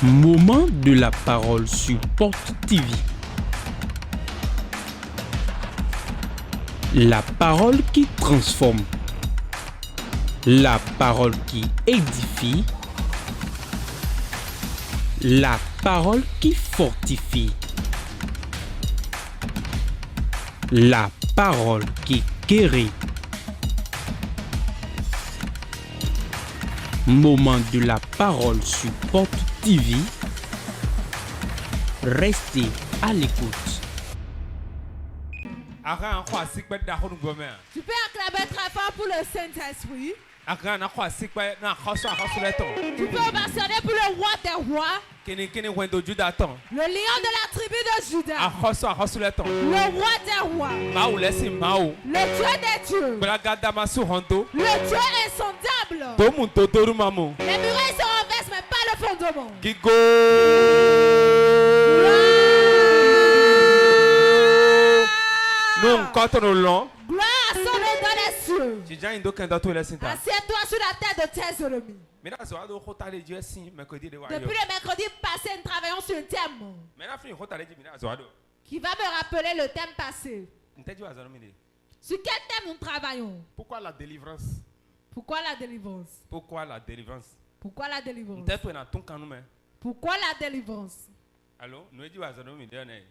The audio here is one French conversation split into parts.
Moment de la parole sur Porte TV. La parole qui transforme. La parole qui édifie. La parole qui fortifie. La parole qui guérit. Moment de la parole sur Porte TV. Restez à l'écoute. Tu peux acclamer très fort pour le Saint-Esprit. Tu peux ovationner pour le roi des rois. Le lion de la tribu de Juda. Le roi des rois. Le Dieu des dieux. Le Dieu insondable. Les murailles se renversent mais pas le fondement. Gloire à son nom dans les cieux. Assieds-toi sur la tête de tes ennemis. Depuis le mercredi passé, nous travaillons sur un thème qui va me rappeler le thème passé. Sur quel thème nous travaillons? Pourquoi la délivrance? Pourquoi la délivrance? Pourquoi la délivrance? Pourquoi la délivrance? Pourquoi la délivrance? Allô?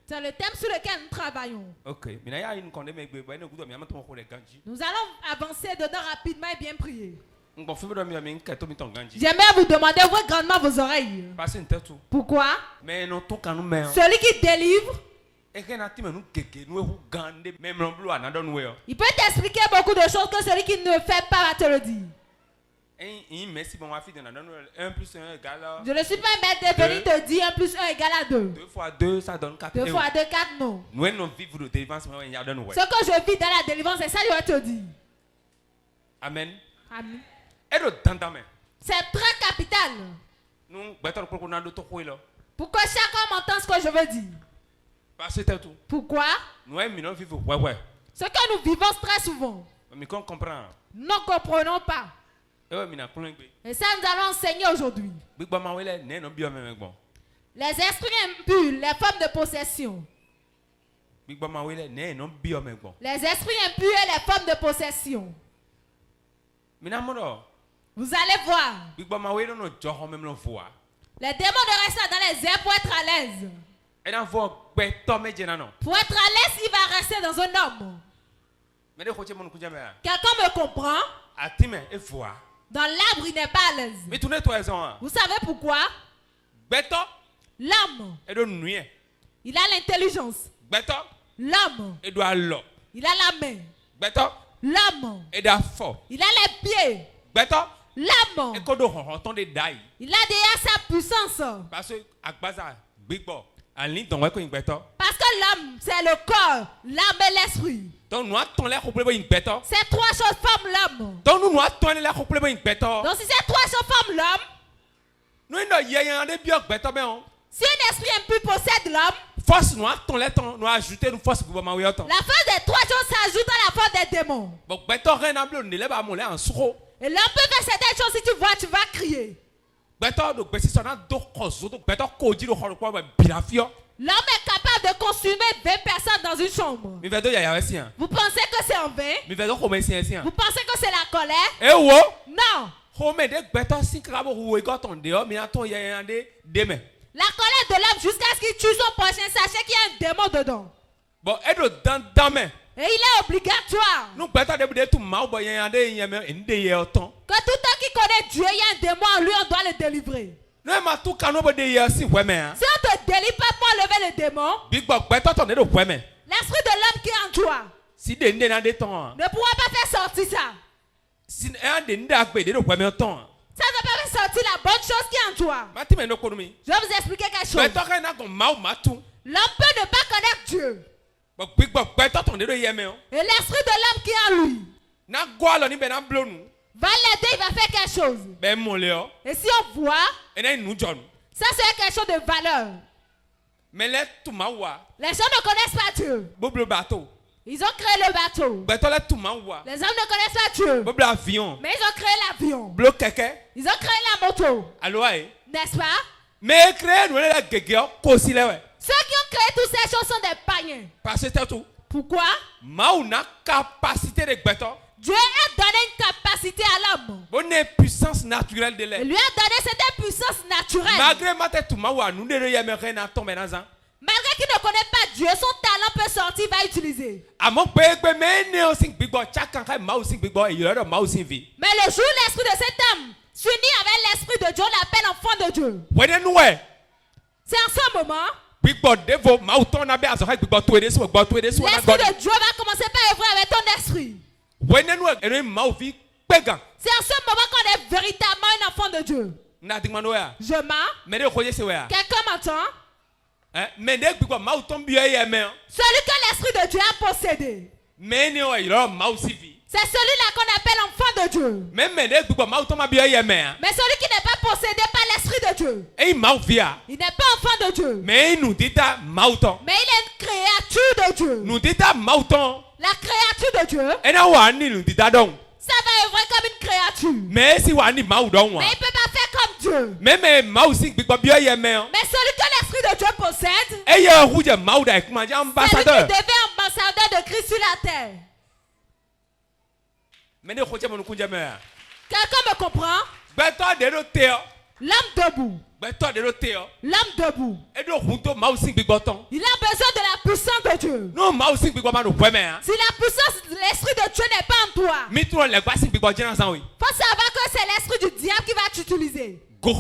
C'est le thème sur lequel nous travaillons. Ok. Nous allons avancer dedans rapidement et bien prier. J'aimerais J'aimerais vous demander, ouvrez grandement vos oreilles. Pourquoi? Celui qui délivre, il peut t'expliquer beaucoup de choses que celui qui ne fait pas va te le dire. Je ne suis pas maître de venir te dire 1 plus 1 égale à 2. 2 fois 2, ça donne 4. 2 fois 2, 4, non. Ce que je vis dans la délivrance, c'est ça que je vais te dire. Amen. Amen. C'est très capital. Pour que chacun m'entende ce que je veux dire. Pourquoi? Ce que nous vivons très souvent, nous ne comprenons pas. Et ça, nous allons enseigner aujourd'hui. Les esprits impurs, les formes de possession. Les esprits impurs et les formes de possession. Vous allez voir. Les démons de rester dans les airs pour être à l'aise. Pour être à l'aise, il va rester dans un homme. Quelqu'un me comprend? Dans l'arbre, il n'est pas à l'aise. Vous savez pourquoi? L'homme, il a l'intelligence. L'homme, il a la main. L'homme, il a les pieds. L'homme, il a déjà sa puissance. Parce que l'homme, c'est le corps, l'âme et l'esprit. Ces 3 choses forment l'homme. Donc si ces 3 choses forment l'homme, si un esprit impur possède l'homme, la force des 3 choses s'ajoute à la force des démons. Et l'homme peut faire certaines choses, si tu vois, tu vas crier. L'homme est capable de consumer 20 personnes dans une chambre. Vous pensez que c'est en vain? Vous pensez que c'est la colère? Non. La colère de l'homme jusqu'à ce qu'il tue son prochain, sachez qu'il y a un démon dedans. Et il est obligatoire. Que tout un qui connaît Dieu, il y a un démon en lui, on doit le délivrer. Si on te délivre pas pour enlever le démon, l'esprit de l'homme qui est en toi ne pourra pas faire sortir ça. Ça ne peut pas faire sortir la bonne chose qui est en toi. Je vais vous expliquer quelque chose. L'homme peut ne pas connaître Dieu. Et l'esprit de l'homme qui est en lui va l'aider, il va faire quelque chose. Et si on voit, ça c'est quelque chose de valeur. Les gens ne connaissent pas Dieu. Ils ont créé le bateau. Les hommes ne connaissent pas Dieu. Mais ils ont créé l'avion. Ils ont créé la moto. N'est-ce pas? Mais créer nous la gege kosi le ouais. Ceux qui ont créé toutes ces choses sont des païens. Parce que c'est tout. Pourquoi? Mauna capacité de gbeto. Dieu a donné une capacité à l'homme. Bonne puissance naturelle de l'air. Il lui a donné cette puissance naturelle. Malgré ma tête mawa nous ne rien à tomber dans un. Malgré qu'il ne connaît pas Dieu, son talent peut sortir, il va utiliser. Mais le jour où l'esprit de cet homme s'unit avec l'esprit de Dieu, on l'appelle enfant de Dieu. C'est en ce moment l'esprit de Dieu va commencer par œuvrer avec ton esprit. C'est en ce moment qu'on est véritablement un enfant de Dieu. Je mens. Quelqu'un m'entend? Celui que l'esprit de Dieu a possédé, c'est celui-là qu'on appelle enfant de Dieu. Mais celui qui n'est pas possédé par l'esprit de Dieu, il n'est pas enfant de Dieu. Mais il est une créature de Dieu. La créature de Dieu, ça va œuvrer comme une créature. Mais il ne peut pas faire comme Dieu. Mais celui que l'esprit de Dieu possède, c'est lui qui devient ambassadeur de Christ sur la terre. Quelqu'un me comprend? L'homme debout. L'homme debout. Il a besoin de la puissance de Dieu. Si la puissance de l'esprit de Dieu n'est pas en toi, il faut savoir que c'est l'esprit du diable qui va t'utiliser. Le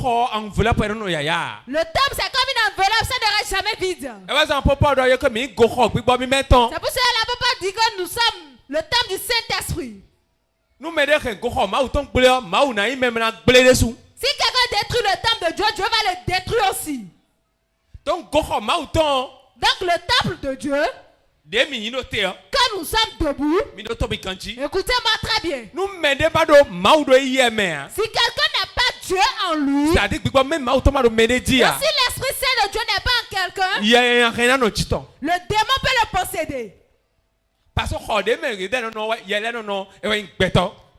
temple c'est comme une enveloppe, ça ne reste jamais vide. C'est pour cela que la papa dit que nous sommes le temple du Saint-Esprit. Si quelqu'un détruit le temple de Dieu, Dieu va le détruire aussi. Donc le temple de Dieu, quand nous sommes debout, écoutez-moi très bien. Si quelqu'un n'a pas Dieu en lui, si l'Esprit Saint de Dieu n'est pas en quelqu'un, le démon peut le posséder.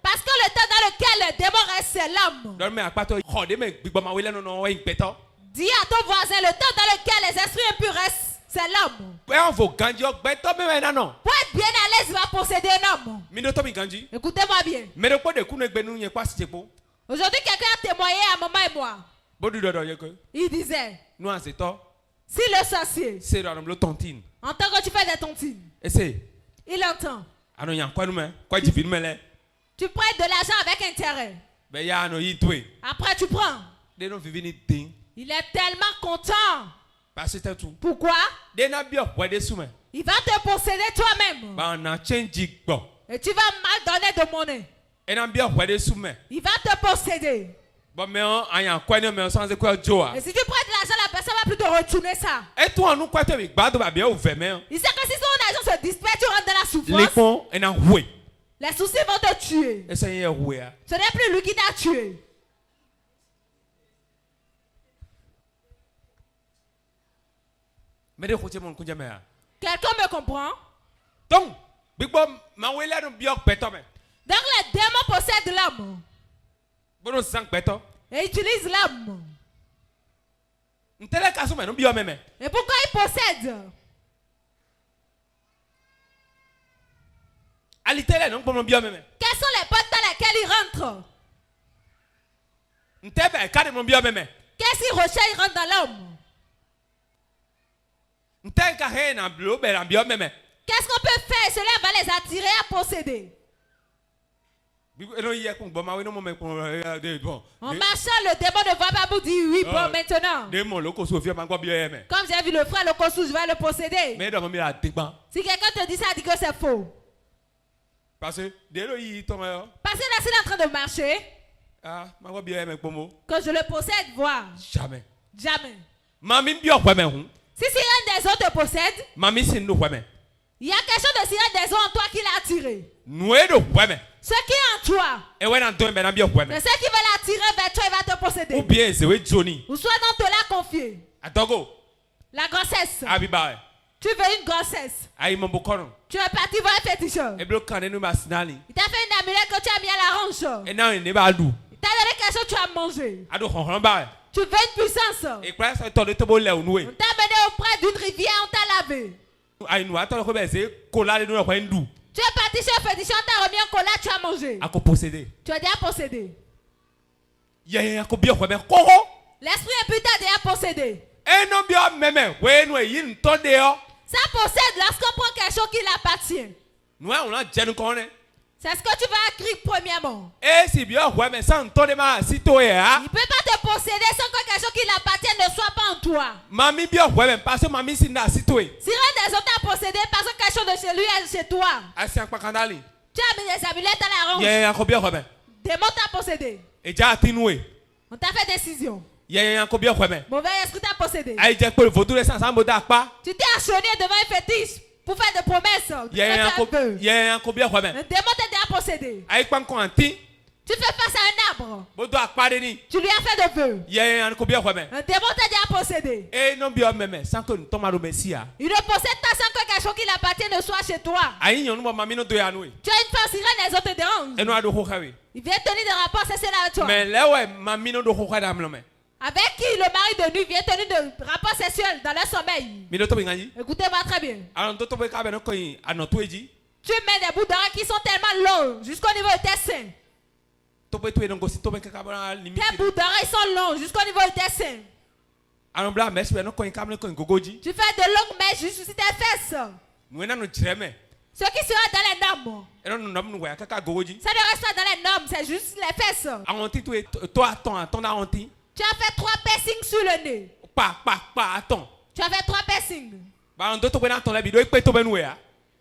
Parce que le temps dans lequel le démon reste, c'est l'homme. Dis à ton voisin, le temps dans lequel les esprits impurs restent, c'est l'homme. Pour être bien à l'aise, il va posséder un homme. Écoutez-moi bien. Aujourd'hui, quelqu'un a témoigné à maman et moi. Il disait, si le sorcier entend que tu fais des tontines, il entend. Tu prêtes de l'argent avec intérêt. Après tu prends. Il est tellement content. Pourquoi? Il va te posséder toi-même. Et tu vas mal donner de monnaie. Il va te posséder. Et si tu prêtes l'argent, la personne va plus te retourner ça. Il sait que si son argent se disparaît, tu rentres dans la souffrance. Les soucis vont te tuer. Ce n'est plus lui qui t'a tué. Quelqu'un me comprend? Donc les démons possèdent l'homme. Et utilisent l'homme. Et pourquoi ils possèdent? Quelles sont les portes dans lesquelles ils rentrent? Qu'est-ce qu'ils recherchent? Ils rentrent dans l'homme. Qu'est-ce qu'on peut faire? Cela va les attirer à posséder. En marchant, le démon ne va pas vous dire oui, bon, maintenant. Comme j'ai vu le frère, le Kossou, je vais le posséder. Si quelqu'un te dit ça, dit que c'est faux. Parce que là, c'est en train de marcher. Quand je le possède, voir. Jamais. Si sirène des eaux te possède, il y a quelque chose de sirène des eaux en toi qui l'a attiré. Ce qui est en toi, c'est ce qui va l'attirer vers toi, il va te posséder. Ou soit non te l'a confié. La grossesse. Tu veux une grossesse. Tu es parti voir un féticheur. Il t'a fait une amulette que tu as mis à la hanche. Il t'a donné quelque chose que tu as mangé. Tu veux une puissance. Et quoi ça te te bolé ou nous? On t'a mené auprès d'une rivière, on t'a lavé. Aïe nous attends le baiser, cola de nous la ndou. Tu es parti chez Fétichon, on t'a remis un cola, tu as mangé. À quoi posséder? Tu as déjà possédé. Ya ko bien ko ben koko. L'esprit impur t'a déjà possédé. Eh non bien même, ouais nous yin to de yo. Ça possède lorsqu'on prend quelque chose qui l'appartient. Nous on a déjà nous connaît. C'est ce que tu vas écrire premièrement. Eh si bien ouais mais sans to de ma si to ya. Il ne peut pas te posséder sans que quelque chose qui l'appartient ne soit pas en toi. Mami bien ouais mais parce que mami si na si to. Si rien des autres t'a possédé parce que quelque chose de chez lui est chez toi. Asi akpa kandali. Tu as mis des amulettes à la ronge. Ya ko bien ouais mais. Démon t'a possédé. Et déjà tinoué. On t'a fait décision. Ya ko bien ouais mais. Mauvais esprit t'a possédé. Aïe j'ai pour le vaudou les sans moda pas. Tu t'es actionné devant un fétiche pour faire des promesses. Ya ko bien ouais mais. Le démon t'a déjà possédé. Aïe quand anti. Tu fais face à un arbre. Bodo akpa de ni. Tu lui as fait des vœux. Ya ko bien ouais mais. Un démon t'a déjà possédé. Eh non bien même sans que nous tombe messia. Il ne possède pas sans que quelque chose qui l'appartient ne soit chez toi. Aïe non mami no do ya nous. Tu as une femme, si rien des autres te dérange. Et nous a do ho kawe. Il vient tenir des rapports sexuels avec toi. Mais là ouais mami no do ho ka dam lome. Avec qui le mari de nuit vient tenir des rapports sexuels dans leur sommeil. Mi do to bingaji. Écoutez-moi très bien. Alors to be ka be no ko yin anoto eji. Tu mets des bouts d'oreilles qui sont tellement longs jusqu'au niveau de tes seins. To be to ngo si to be ka ba limite. Tes bouts d'oreilles sont longs jusqu'au niveau de tes seins. Alors bla mes be no ko yin ka ko gogoji. Tu fais de longues mèches jusqu'à tes fesses. Nous na no jireme. Ce qui sera dans les normes. Et non nous nous ya ka gogoji. Ça ne reste pas dans les normes, c'est juste les fesses. Anti toi ton anti. Tu as fait 3 piercings sur le nez. Pa attends. Tu as fait 3 piercings. Ba on do to be na ton la bido pe to be nou ya.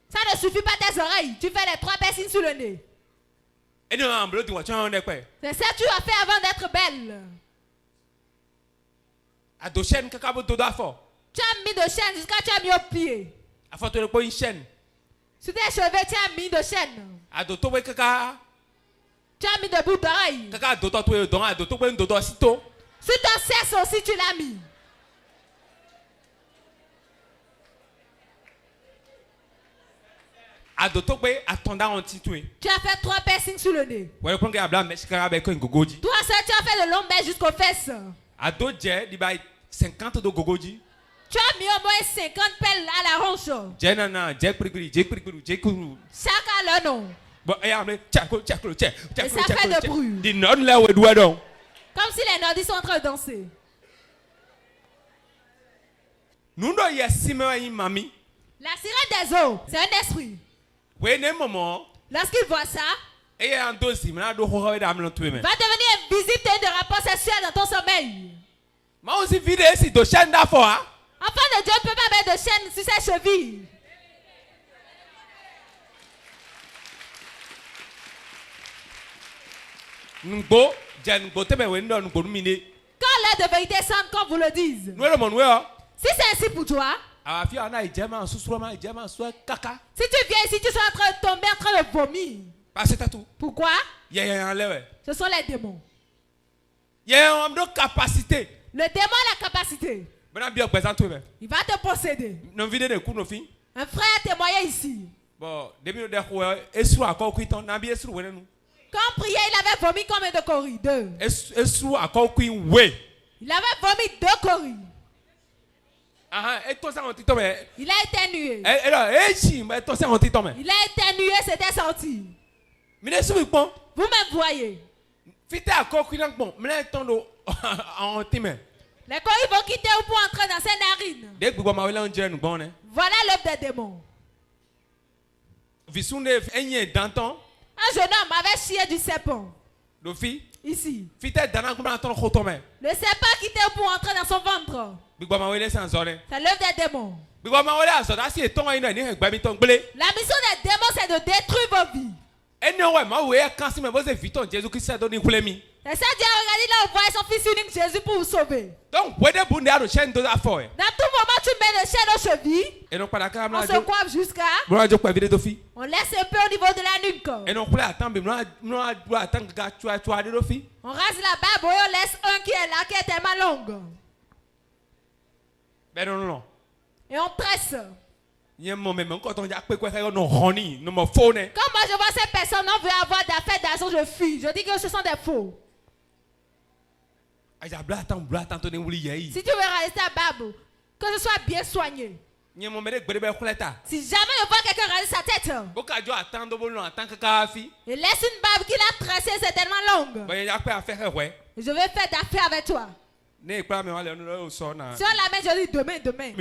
Ça ne suffit pas tes oreilles. Tu fais les 3 piercings sur le nez. Et non amblo di wa tu on de quoi. C'est ça que tu as fait avant d'être belle. A do chaîne ka bo to da fo. Tu as mis de chaîne jusqu'à tu as mis au pied. A fo to le po une chaîne. Sur tes cheveux, tu as mis de chaîne. A do to be ka. Tu as mis de bouts d'oreilles. Ka do to to don a do to be ndo do sito. Sur ton sexe aussi, tu l'as mis. Adotogbe attendant anti-tué. Tu as fait 3 piercings sur le nez. Ouais, quand il y a blanc, mais c'est avec un gogoji. Toi seul, tu as fait de longues mèches jusqu'aux fesses. Ado dje, il y a 50 de gogoji. Tu as mis au moins 50 pelles à la hanche. Dje nana, dje prikuri. Chacun a leur nom. Bon, et après, tchaklo. Et ça fait de bruit. Dis non là où est doigt donc. Comme si les nordistes sont en train de danser. Nous doit y a mami. La sirène des eaux, c'est un esprit. Oui, n'est moment. Lorsqu'il voit ça, Et en dosi, mais do ho da amlo tué mais. va devenir invisible de rapports sexuels dans ton sommeil. Ma aussi vide si do chaîne da fo hein. Enfant de Dieu ne peut pas mettre de chaîne sur ses chevilles. Ngbo, jan ngbo tebe we ndo ngbo mine. Quand l'heure de vérité sonne, comme vous le dites. Nous le mon we hein. Si c'est ainsi pour toi, A fi ana ijema susuma ijema so kaka. si tu viens ici, tu seras en train de tomber, en train de vomir. Parce que tout. Pourquoi? Ya lewe. Ce sont les démons. Ya on de capacité. Le démon a la capacité. Bana bien présenter mais. Il va te posséder. Non vide de coup no fi. Un frère a témoigné ici. Bon, demi de ko esu akọ kuiton na bi esu we nu. Quand on priait, il avait vomi combien de coris? 2. Esu akọ kuin we. Il avait vomi 2 coris. Ah et toi ça on tito mais. Il a éternué. Et là, si mais toi ça on tito mais. Il a éternué, c'était sorti. Mais esu mi pon. Vous-même voyez. Fite akọ kuin bon, mais ton do en time. Les coris vont quitter ou pour entrer dans ses narines. Dès que ma wela on dire nous bon hein. Voilà l'œuvre des démons. Visunde enye danton. Un jeune homme avait chié du serpent. Do fi. Ici. Fite dana ko na ton khotome. Le serpent quittait pour entrer dans son ventre. Bigba ma wela sans zone. C'est l'œuvre des démons. Bigba ma wela so da si eton ina ni gba mi ton gbele. La mission des démons, c'est de détruire vos vies. Ene ouais ma we kan si me bo se viton Jésus Christ do ni kulemi. C'est ça Dieu a regardé là, on voit son fils unique Jésus pour vous sauver. Donc wede bu ne ado chaîne do da fo. Dans tout moment, tu mets le chaîne aux chevilles. Et donc para ka On na se coiffe jusqu'à. Bro jo kwa vide do fi. On laisse un peu au niveau de la nuque. Et donc pour attendre no attendre ga tu de do fi. On rase la barbe et on laisse un qui est là, qui est tellement long. Ben non. Et on tresse. Yé mon même quand on y a pe quoi no honey, no mo phone. Quand moi je vois ces personnes, on veut avoir d'affaires d'argent, je fuis. Je dis que ce sont des faux. Si tu veux rester à Babou, que ce soit bien soigné. Si jamais on voit quelqu'un raser sa tête, et laisse une barbe qu'il a tracée, c'est tellement longue. Je vais faire d'affaires avec toi. Sur la main, je dis demain.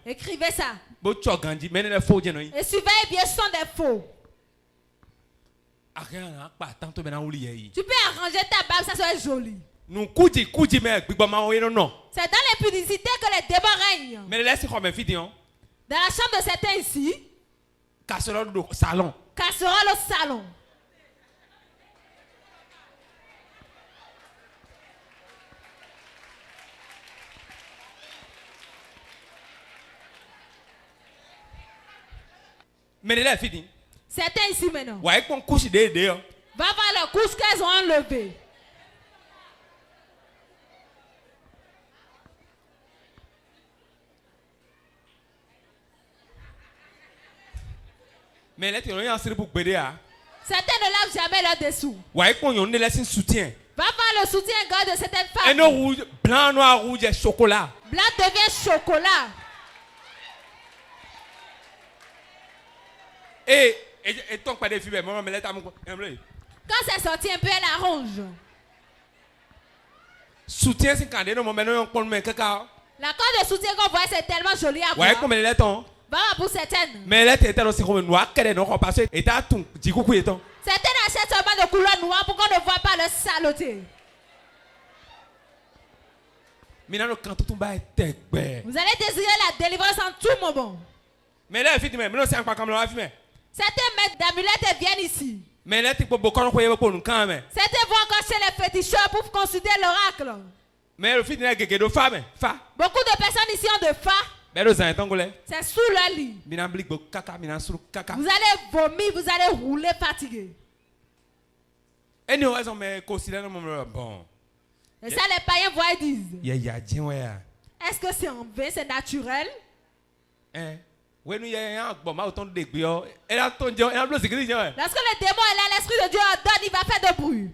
Écrivez ça. Et surveillez bien son des faux. Tu peux arranger ta barbe, ça serait joli. C'est dans l'impudicité que les débats règnent. Dans la chambre de certains ici, casserole au salon. Certains ici maintenant. Va voir leur couche qu'elles ont enlevée. Certains ne lavent jamais leurs dessous. Va voir le soutien-gorge de certaines femmes. Blanc, noir, rouge et chocolat. Blanc devient chocolat. Et ton pas des fibres, maman, mais quand c'est sorti un peu, elle arrange. Soutien, c'est quand on met la corde de soutien qu'on voit, c'est tellement joli à voir. Va pour certaines. Mais là, c'était aussi comme noir, qu'elle est parce que c'était tout. Certaines achètent seulement de couleur noire pour qu'on ne voit pas le saleté. Vous allez désirer la délivrance en tout moment. Mais là, effectivement, c'est encore comme l'on fait. Certains mettent d'amulettes et viennent ici. Certains vont encore chez les féticheurs pour consulter l'oracle. Beaucoup de personnes ici ont de fa. C'est sous le lit. Vous allez vomir, vous allez rouler fatigué. Et ça, les païens voient et disent. Est-ce que c'est en vain, c'est naturel? Lorsque le démon est là, l'esprit de Dieu ordonne, il va faire de bruit.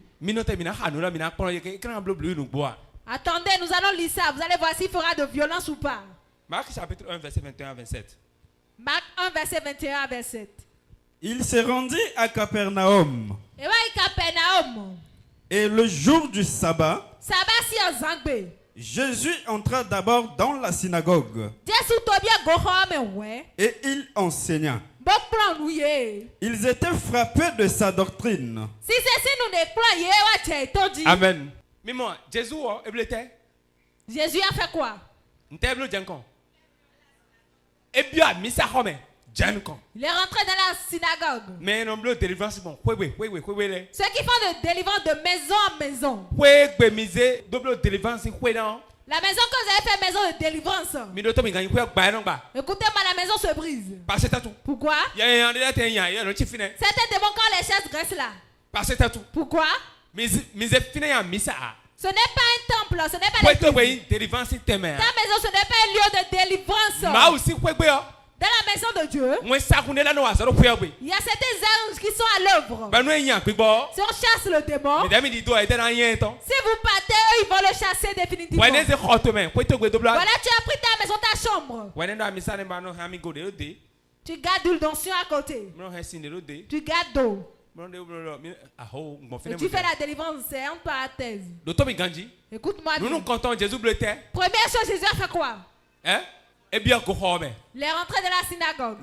Attendez, nous allons lire ça. Vous allez voir s'il fera de violence ou pas. Marc chapitre 1, verset 21 à 27. Marc 1, verset 21 à 27. Il se rendit à Capernaum. Et le jour du sabbat, Jésus entra d'abord dans la synagogue. Et il enseigna. Ils étaient frappés de sa doctrine. Amen. Jésus a fait quoi? Il est rentré dans la synagogue. Ceux qui font de délivrance de maison en maison. La maison que vous avez fait maison de délivrance. Écoutez-moi, la maison se brise. Pourquoi? Certains démons quand les chaises graissent là. Pourquoi? Ce n'est pas un temple, ce n'est pas l'église. Ta maison, ce n'est pas un lieu de délivrance. Dans la maison de Dieu, il y a certains anges qui sont à l'œuvre. Si on chasse le démon, si vous partez, eux, ils vont le chasser définitivement. Voilà, tu as pris ta maison, ta chambre. Tu gardes l'huile d'onction à côté. Tu gardes d'eau. Et tu fais la délivrance, c'est en parenthèse. Écoute-moi bien. Première chose, Jésus a fait quoi? Il est rentré dans la synagogue.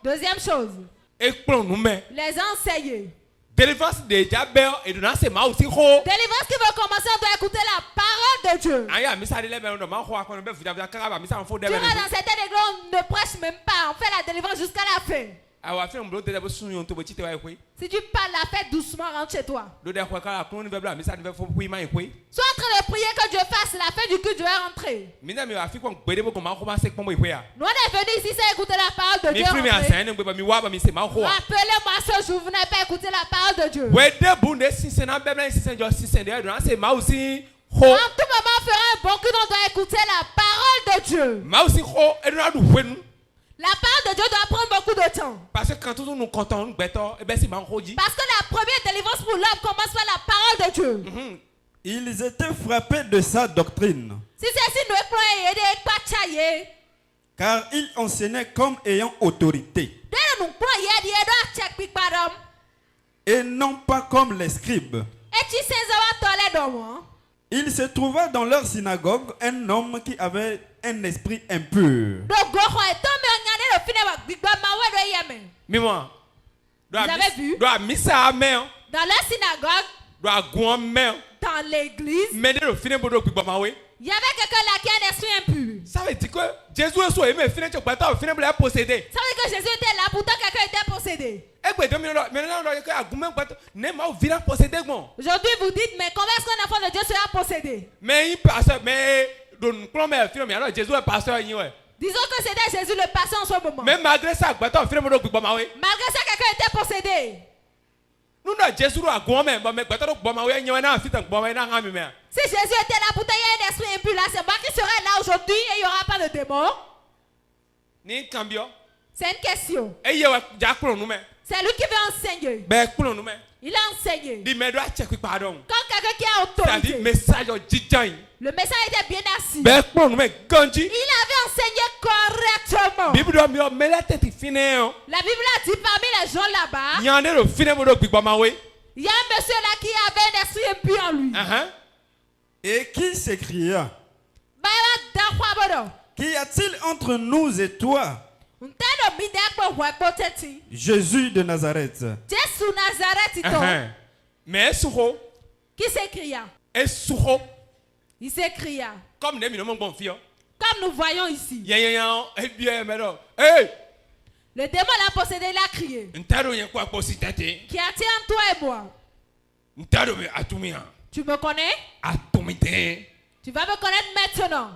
Deuxième chose, les enseigner. Délivrance qui veut commencer, on doit écouter la parole de Dieu. Tu vois, dans certaines églises, on ne prêche même pas. On fait la délivrance jusqu'à la fin. Si tu parles la fête doucement, rentre chez toi. Sois en train de prier que Dieu fasse la fête du culte, je vais rentrer. Nous on est venus ici sans écouter la parole de Dieu. Rappelez-moi ce jour, vous n'avez pas écouté la parole de Dieu. En tout moment, on fera un bon culte, on doit écouter la parole de Dieu. La parole de Dieu doit prendre beaucoup de temps. Parce que la première délivrance pour l'homme commence par la parole de Dieu. Ils étaient frappés de sa doctrine. Car il enseignait comme ayant autorité. Et non pas comme les scribes. Il se trouva dans leur synagogue un homme qui avait un esprit impur. Vous avez vu? Dans la synagogue, dans l'église, il y avait quelqu'un là qui a un esprit impur. Ça veut dire que Jésus est sauvé, mais finalement, possédé. Ça veut dire que Jésus était là, pourtant quelqu'un était possédé. Aujourd'hui, vous dites, mais comment est-ce qu'un enfant de Dieu sera possédé? Jésus est pasteur. Disons que c'était Jésus le pasteur en ce moment. Mais malgré ça, quelqu'un était possédé. Si Jésus était là, pourtant il y a un esprit impur là, c'est moi qui serai là aujourd'hui et il n'y aura pas de démon. C'est une question. C'est lui qui veut enseigner. Il a enseigné. Quand quelqu'un qui a autorité, le message était bien assis. Il avait enseigné correctement. La Bible a dit parmi les gens là-bas, il y a un monsieur là qui avait un esprit impur en lui. Et qui s'écria: Qu'y a-t-il entre nous et toi, Jésus de Nazareth? Mais qui s'écria? Il s'écria. Comme nous voyons ici. Le démon l'a possédé, il a crié. Qui a-t-il entre toi et moi? Tu me connais? Tu vas me connaître maintenant.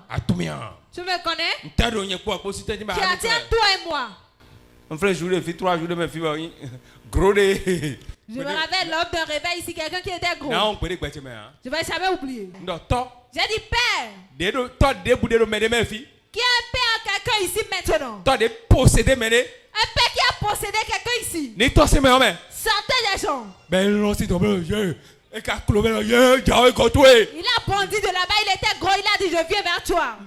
Tu me connais? Qui a-t-il entre toi et moi? Mon frère, je voulais faire 3 jours de mes filles. Gros de. Je me rappelle lors d'un réveil ici, quelqu'un qui était gros. Non, je ne vais jamais oublier. J'ai dit, Père. Qui a un père quelqu'un ici maintenant? Un père qui a possédé quelqu'un ici. Sortez des gens. Il a bondi de là-bas, il était gros, il a dit, je viens vers toi. J'ai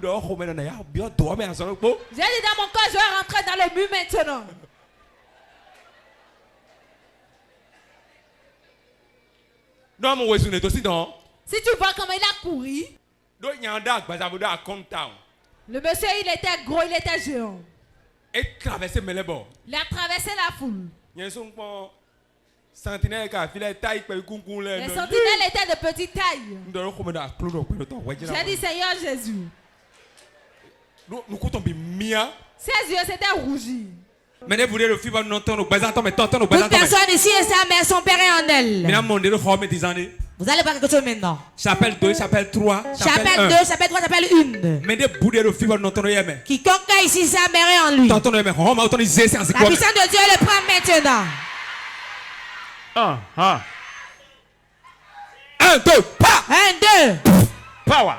dit dans mon corps, je vais rentrer dans le mur maintenant. Si tu vois comment il a couru. Le monsieur, il était gros, il était géant. Il a traversé la foule. Les sentinelles étaient de petite taille. J'ai dit, Seigneur Jésus. Ses yeux s'étaient rougis. Toute personne ici et sa mère, son père est en elle. Vous allez voir quelque chose maintenant. Chapitre 2, chapitre 3, chapitre 2, chapitre 3, chapitre 1. Quiconque a ici sa mère est en lui. La puissance de Dieu le prend maintenant. 1, 2, pas. 1, 2. Power.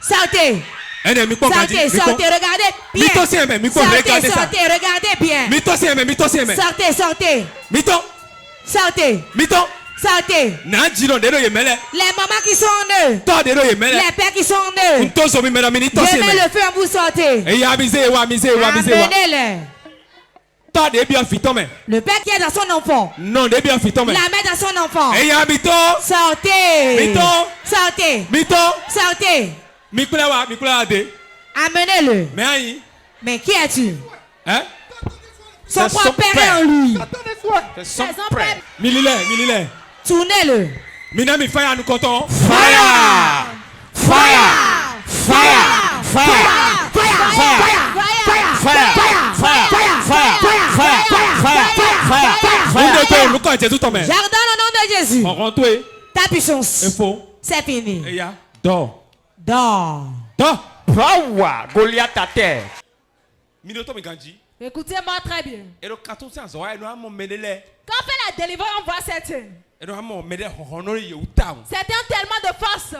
Sortez. Sortez, sortez, regardez bien. Sortez, sortez, regardez bien. Sortez, sortez. Sortez. Sortez. Les mamans qui sont en eux. Les pères qui sont en eux. Je mets le feu en vous, sortez. Amenez-les. Le père qui est dans son enfant. La mère dans son enfant. Sortez. Sortez. Sortez. Amenez-le. Mais qui es-tu? Son propre père est en lui. Son frère. Milile. Tournez-le. Minami fire nous comptons. Fire. Jardin au nom de Jésus. Ta puissance. C'est fini. Dors. Goliath à terre. Écoutez-moi très bien. Quand on fait la délivrance, on voit certains. Certains tellement de force.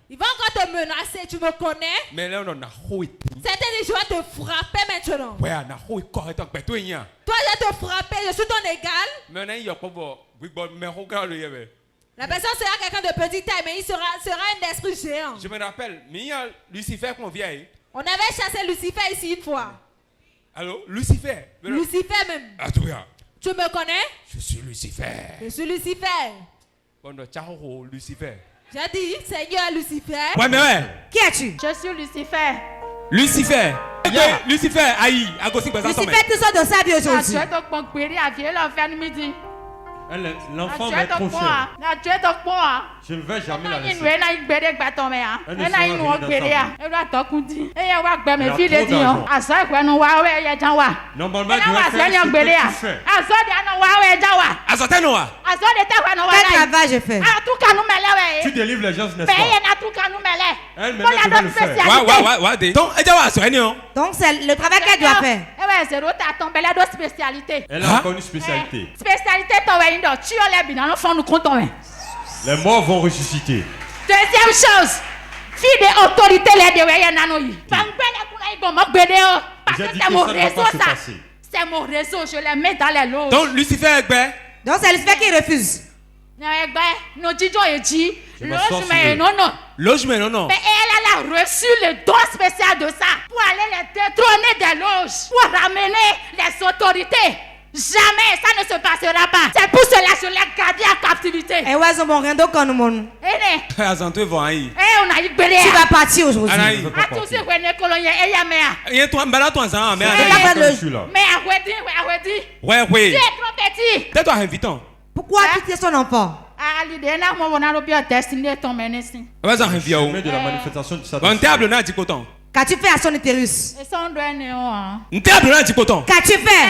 Ils vont encore te menacer, tu me connais? Certains disent, je vais te frapper maintenant. Toi, je vais te frapper, je suis ton égal. La personne sera quelqu'un de petite taille, mais il sera un esprit géant. Je me rappelle, Lucifer qu'on vient. On avait chassé Lucifer ici une fois. Allô, Lucifer. Lucifer même. Ah, tu vois. Tu me connais? Je suis Lucifer. Je suis Lucifer. Bon, ciao, Lucifer. J'ai dit, Seigneur Lucifer. Ouais, mais ouais. Qui es-tu? Je suis Lucifer. Lucifer. Yeah. Lucifer, aïe, à gauche, Lucifer, tout ça de sa vie aujourd'hui. L'enfant va être trop cher. Je ne vais jamais la laisser. Elle ne sera normalement, tu vas faire ce que tu fais. Quel travail je fais? Tu délivres les gens, n'est-ce pas? Elle, maintenant, tu vas le faire. Donc, c'est le travail qu'elle doit faire. Elle a encore une spécialité. Les morts vont ressusciter. Deuxième chose, fille de autorité les c'est mon réseau, je les mets dans les loges. Donc Lucifer est bien. Donc c'est Lucifer qui refuse. Logement, non. Mais elle a reçu le don spécial de ça pour aller les détrôner des loges, pour ramener les autorités. Jamais, ça ne se passera pas. C'est pour cela que je l'ai gardé en captivité. Et ouais, c'est mon rendo quand nous mon. Tu vas partir aujourd'hui. Ouais. Tu es trop petit. Tais-toi, invitant. Pourquoi quitter son enfant? Je mets de la manifestation du Satan. Qu'as-tu fait à son utérus? Qu'as-tu fait?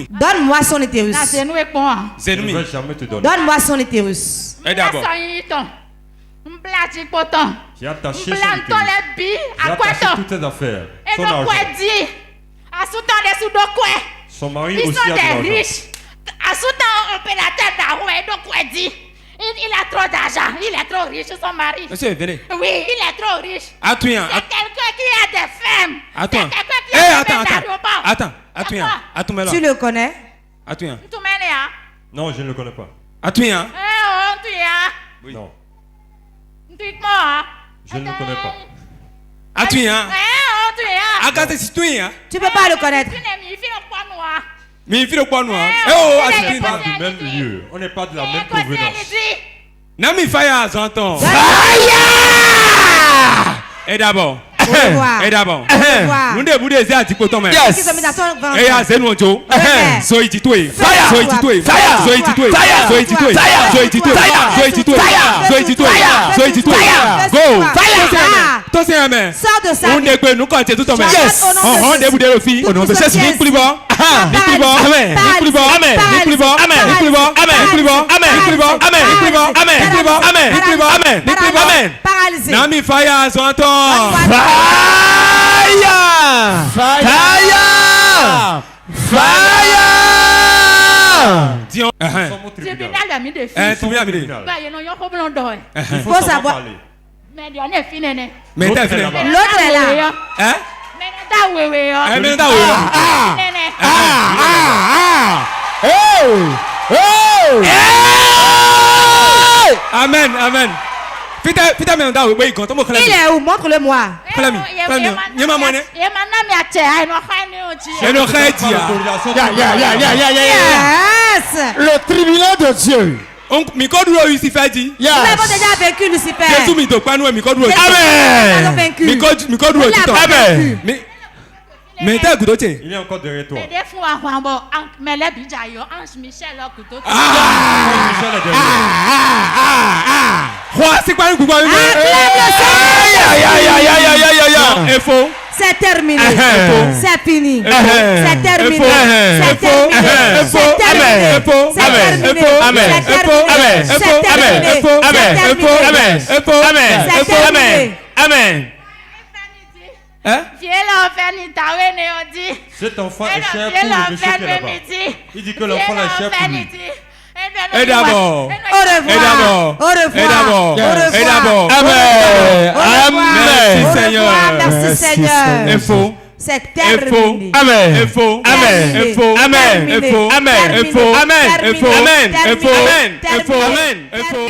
Donne-moi son utérus. Je ne vais jamais te donner. Donne-moi son utérus. Et d'abord. J'ai attaché son utérus. J'ai attaché toutes tes affaires. Son argent. Son mari aussi a de l'argent. Il a trop d'argent, il est trop riche, son mari. Monsieur, venez. Oui, il est trop riche. C'est quelqu'un qui a des femmes. C'est quelqu'un qui a des Attends. Tu le connais? Non, je ne le connais pas. Oui. Non. Je ne le connais pas. Tu peux pas le connaître. Mais il fait le point noir. On n'est pas du même lieu. On n'est pas de la même provenance. Nami Faya, j'entends. Et d'abord. Et d'abord. Nous devons des à Tipoton. Yes. Et à Zenojo. Soy titoué. Soy titoué. Soy titoué. Soy titoué. Soy titoué. Soy titoué. Soy titoué. Soy titoué. Go. Attention, mais. Sors de ça. On est que nous quand tu es tout en même. Yes. On déboude le fille. On ne sait ni plus bas. Ni plus bas. Amen. Ni plus bas. Amen. Ni plus bas. Amen. Ni plus bas. Amen. Ni plus bas. Amen. Ni plus bas. Amen. Ni plus bas. Amen. Ni plus bas. Amen. Ni plus bas. Amen. Ni plus bas. Amen. Paralysé. Nami Faya, j'entends. Tribunal a mis des filles. Il faut savoir. Mais il y en a fini. Mais t'es fini. L'autre est là. Hein? Amen, amen. Il est où? Montre-le-moi. Yes. Le tribunal de Dieu. Nous avons déjà vaincu Lucifer. Amen. Mais t'as goûté. Il est encore derrière toi. C'est quoi le coup? C'est terminé. C'est fini. C'est terminé. C'est terminé. C'est terminé. C'est terminé. Amen. Cet enfant est cher pour le monsieur qui est là-bas. Il dit que l'enfant est cher pour lui. Et d'abord. Au revoir. Au revoir. Et d'abord. Amen. Amen. Merci Seigneur. Merci Seigneur. Info. C'est terminé. Amen. Info. Amen. Info. Amen. Info. Amen. Info. Amen. Info. Amen. Info. Amen. Info. Amen. Info.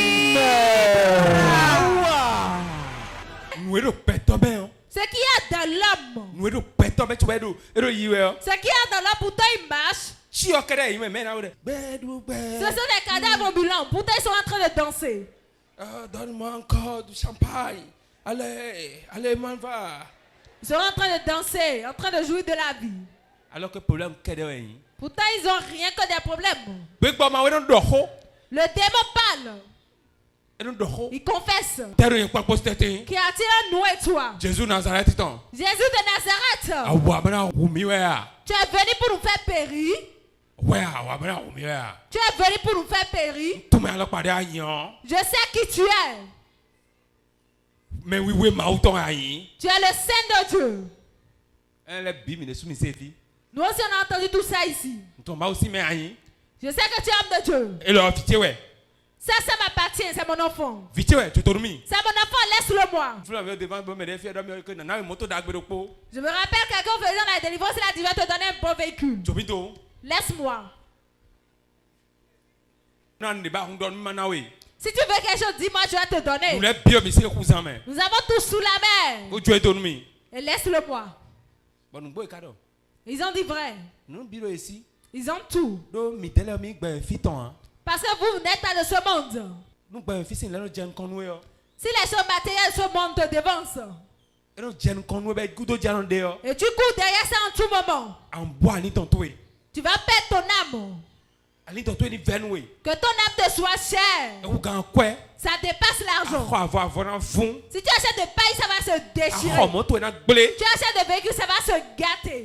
Nous le pétons bien. Ce qu'il y a dans l'homme. Nous le pétons bien. Tu vois d'où? Ce qu'il y a dans l'homme, pourtant il marche. Ce sont des cadavres ambulants. Pourtant ils sont en train de danser. Donne-moi encore du champagne. Allez, allez, m'en va. Ils sont en train de danser, en train de jouir de la vie. Alors que le problème, pourtant ils n'ont rien que des problèmes. Le démon parle. Il confesse. Qu'y a-t-il en nous et toi? Jésus de Nazareth. Jésus de Nazareth. Tu es venu pour nous faire périr. Tu es venu pour nous faire périr. Je sais qui tu es. Mais oui, tu es le Saint de Dieu. Nous aussi on a entendu tout ça ici. Je sais que tu es homme de Dieu. Ça m'appartient, c'est mon enfant. C'est mon enfant, laisse-le-moi. Je me rappelle quelqu'un faisant la délivrance, il a dit, je vais te donner un bon véhicule. Laisse-moi. Si tu veux quelque chose, dis-moi, je vais te donner. Nous avons tout sous la main. Et laisse-le-moi. Ils ont dit vrai. Ils ont tout. Parce que vous n'êtes pas de ce monde. Si les choses matérielles de ce monde te devancent, et tu cours derrière ça en tout moment, tu vas perdre ton âme. Que ton âme te soit chère. Ça dépasse l'argent. Si tu achètes des pailles, ça va se déchirer. Tu achètes des véhicules, ça va se gâter.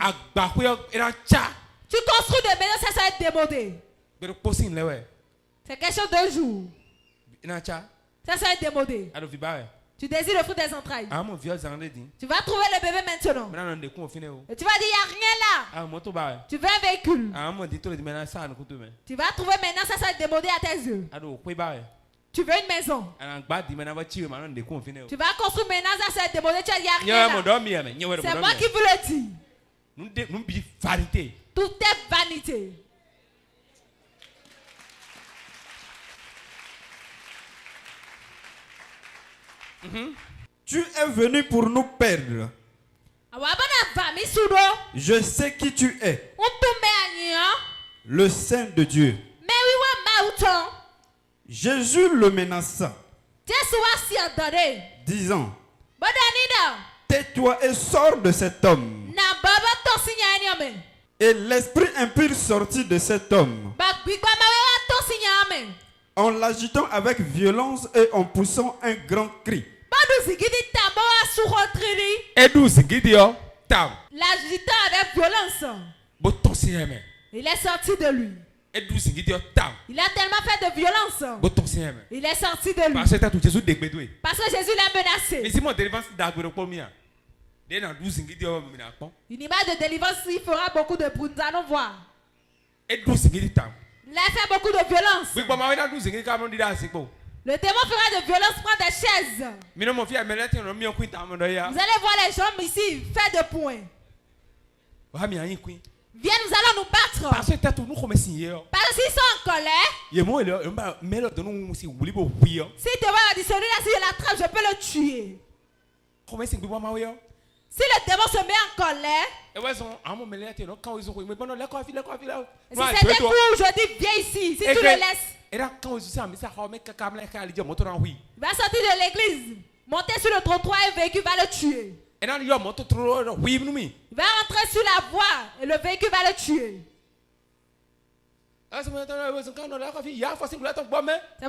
Tu construis des maisons, ça va être démodé. C'est quelque chose de jour. Ça va être démodé. Tu désires le fruit des entrailles. Tu vas trouver le bébé maintenant. Et tu vas dire, il n'y a rien là. Tu veux un véhicule. Tu vas trouver maintenant, ça va être démodé à tes yeux. Tu veux une maison. Tu vas construire maintenant, ça va être démodé. Tu vas dire, il n'y a rien là. C'est moi qui vous le dis. Tout est vanité. Tu es venu pour nous perdre. Je sais qui tu es. Le Saint de Dieu. Jésus le menaça, disant, tais-toi et sors de cet homme. Et l'esprit impur sortit de cet homme. En l'agitant avec violence et en poussant un grand cri. L'agitant avec violence. Il est sorti de lui. Il a tellement fait de violence. Il est sorti de lui. Parce que Jésus l'a menacé. Une image de délivrance, il fera beaucoup de bruit. Nous allons voir. Il a fait beaucoup de violence. Le démon fera de violence, prendre des chaises. Vous allez voir les gens ici faire de points. Viens, nous allons nous battre. Parce qu'ils sont en colère. S'ils te voient dire celui-là, si je l'attrape, je peux le tuer. Si le démon se met en colère, si c'est des coups, je dis viens ici. Si tu le laisses, il va sortir de l'église, monter sur le trottoir et le véhicule va le tuer. Il va rentrer sur la voie et le véhicule va le tuer. C'est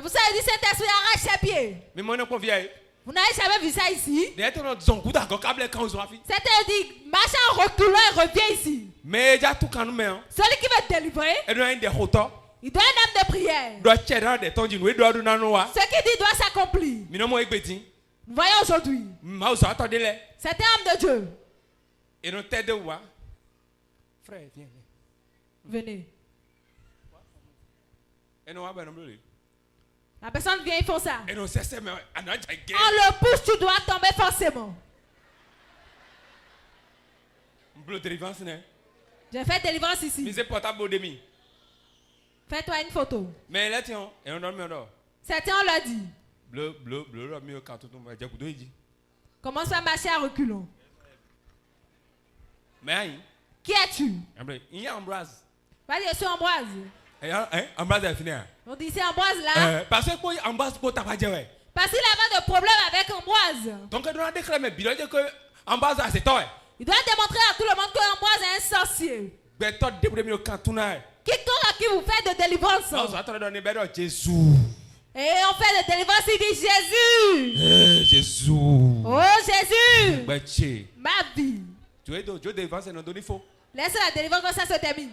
pour ça qu'il dit Saint-Esprit arrache ses pieds. Vous n'avez jamais vu ça ici? C'était dit, marche en reculant et reviens ici. Celui qui veut te délivrer, il doit un âme de prière. Ce qu'il dit doit s'accomplir. Nous voyons aujourd'hui. C'est un homme de Dieu. Frère, viens. Venez. La personne vient, ils font ça. On le pousse, tu dois tomber forcément. J'ai fait délivrance ici. Fais-toi une photo. Mais là, tiens, et on dorme. C'était, on l'a dit. Bleu, mieux quand tout le monde dit. Commence à marcher à reculons. Mais qui es-tu? Il y a Ambroise. Vas-y, je suis Ambroise. Ambroise est fini. On dit c'est Ambroise là. Parce que Ambroise peut pas dire. Parce qu'il avait des problèmes avec Ambroise. Donc, il doit déclarer, mais il doit dire que Ambroise a ses torts. Il doit démontrer à tout le monde que Ambroise est un sorcier. Quiconque à qui vous faites de délivrance. Jésus. Et on fait de délivrance, il dit Jésus. Jésus. Oh Jésus. Ma vie. Laisse la délivrance quand ça se termine.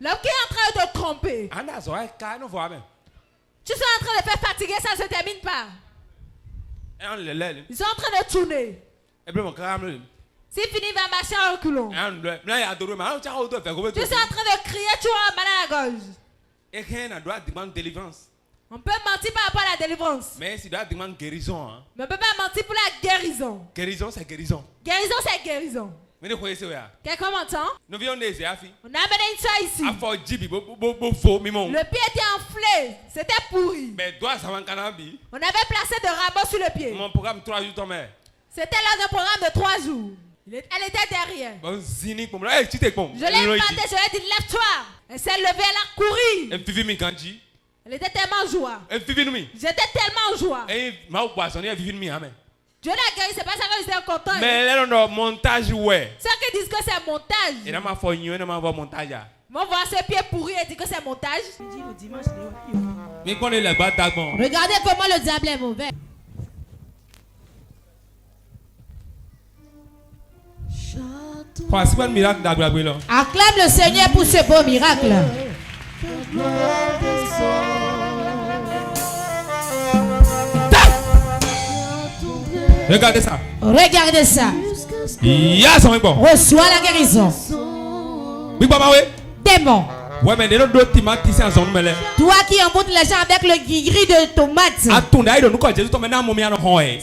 L'homme qui est en train de te tromper. Tu es en train de faire fatiguer, ça ne se termine pas. Ils sont en train de tourner. S'il finit, il va marcher en reculons. Tu es en train de crier, tu as mal à la gorge. On peut mentir par rapport à la délivrance. Mais si tu demandes guérison. Mais on ne peut pas mentir pour la guérison. Guérison, c'est guérison. Guérison, c'est guérison. Quelqu'un m'entend? On a amené une soie ici. Le pied était enflé. C'était pourri. On avait placé de rameaux sur le pied. C'était là un programme de 3 jours. Elle était derrière. Je l'ai planté, je lui ai dit lève-toi. Elle s'est levée, elle a couru. Elle était tellement en joie. J'étais tellement en joie. Dieu l'a guéri, c'est pas ça que j'étais content. Mais là, on a montage, ouais. Ceux qui disent que c'est montage. Et là, on montage. Ils vont voir ce pied pourri et dire que c'est montage. Mais qu'on est là-bas, d'accord. Regardez comment le diable est mauvais. Acclame le Seigneur pour ce beau miracle. Regardez ça. Regardez ça. Yes, reçois la guérison. Démon. Ouais, mais les autres tomates qui sont en zone. Toi qui emboutes les gens avec le gris de tomates.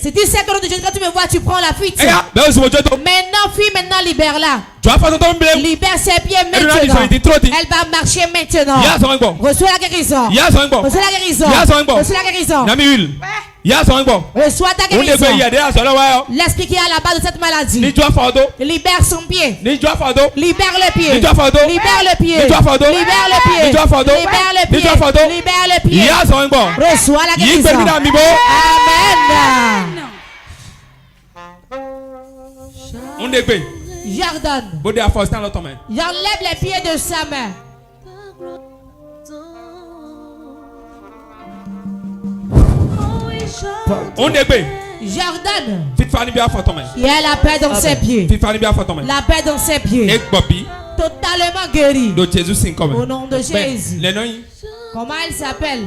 Si tu sais que l'autre Jésus, quand tu me vois, tu prends la fuite. Maintenant, fuis, maintenant, libère-la. Libère ses pieds maintenant. Elle va marcher maintenant. Reçois la guérison. Reçois la guérison. Reçois la guérison. Reçois ta guérison. L'esprit qui est à la base de cette maladie. Libère son pied. Libère le pied. Libère le pied. Libère le pied. Libère le pied. Libère le pied. Reçois la guérison. Amen. J'ordonne. J'enlève les pieds de sa main. J'ordonne. Il y a la paix dans ses pieds. La paix dans ses pieds. Totalement guéri. Au nom de Jésus. Comment elle s'appelle?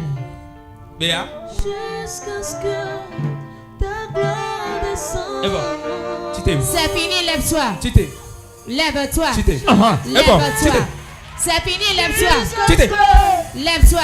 Béa. C'est fini, lève-toi. Lève-toi. Lève-toi. C'est fini, lève-toi. Lève-toi.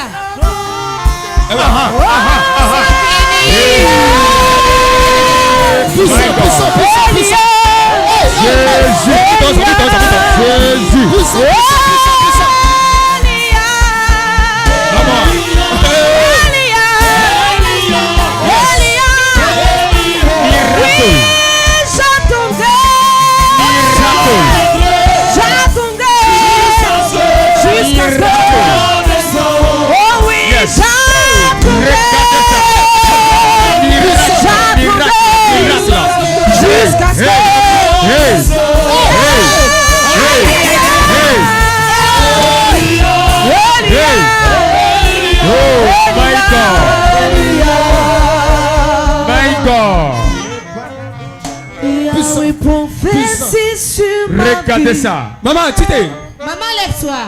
Regardez ça. Maman, Tite. Maman, lève-toi.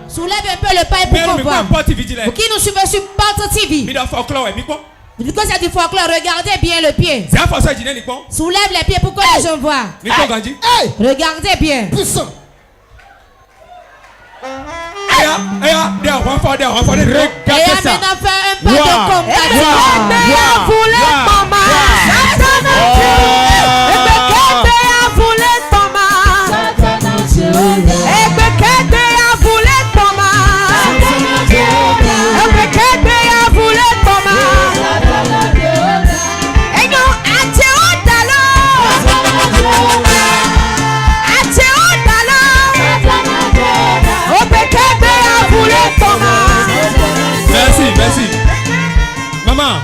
Soulève un peu le pain pour qu'on voit. Pour qui nous suivons sur Porte TV. Du coup, c'est du folklore. Regardez bien le pied. Soulève les pieds pour que les gens voient. Regardez bien. maintenant fait un pas de combat. Merci. Maman,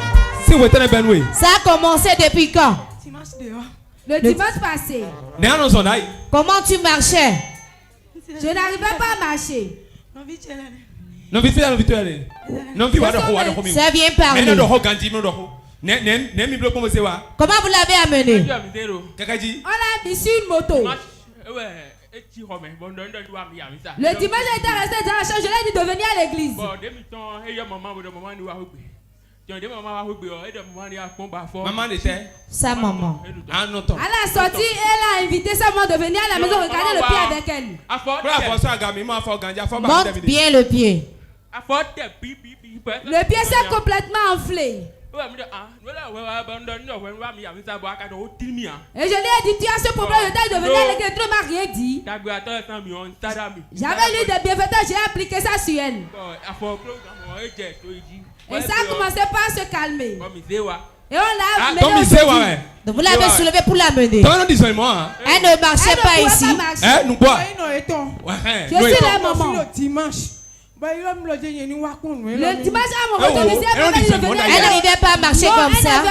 si vous êtes bien. Ça a commencé depuis quand? Le dimanche passé. Comment tu marchais? Je n'arrivais pas à marcher. Ça vient parler. Comment vous l'avez amené? On l'a mis sur une moto. Le dimanche, j'étais resté dans la chambre. Je lui ai dit de venir à l'église. Maman était sa maman. À la sortie, elle a invité sa maman de venir à la maison regarder le pied avec elle. Monte bien le pied. Le pied s'est complètement enflé. Et je lui ai dit, tu as ce problème, je t'ai dit de venir à l'église, tu ne m'as rien dit. J'avais lu des bienfaiteurs, j'ai appliqué ça sur elle. Et ça a commencé par se calmer. Et on l'a amené. Donc vous l'avez soulevé pour l'amener. Elle ne marchait pas ici. Je suis là, maman. Le dimanche, à mon retour, elle n'arrivait pas à marcher comme ça.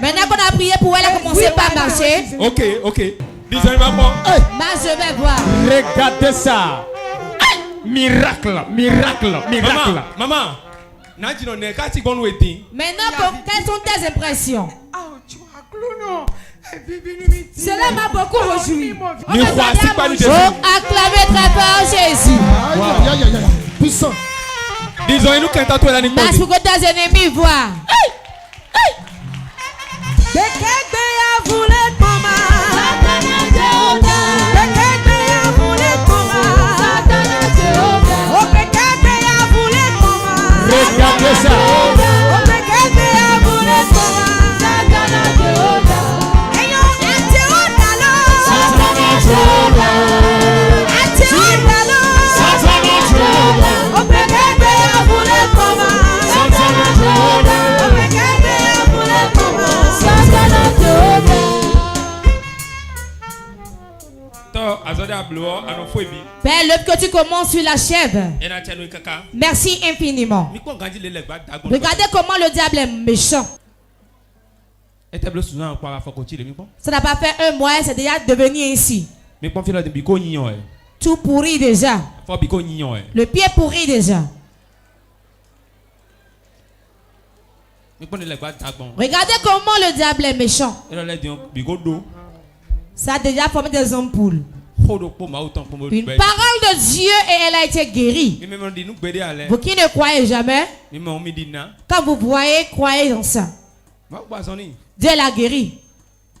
Maintenant qu'on a prié pour elle, elle a commencé pas à marcher. Ok. Moi, je vais voir. Regardez ça. Miracle. Maman. Maintenant, quelles sont tes impressions? Cela m'a beaucoup réjoui. Acclamez très fort Jésus. Puissant. Disons-nous quand tu es là. Marche pour que tes ennemis voient. Regardez ça. Père, l'œuvre que tu commences, tu l'achèves. Merci infiniment. Regardez comment le diable est méchant. Ça n'a pas fait un mois, c'est déjà devenu ainsi. Tout pourri déjà. Le pied pourri déjà. Regardez comment le diable est méchant. Ça a déjà formé des ampoules. Une parole de Dieu et elle a été guérie. Vous qui ne croyez jamais, quand vous voyez, croyez en ça. Dieu l'a guéri.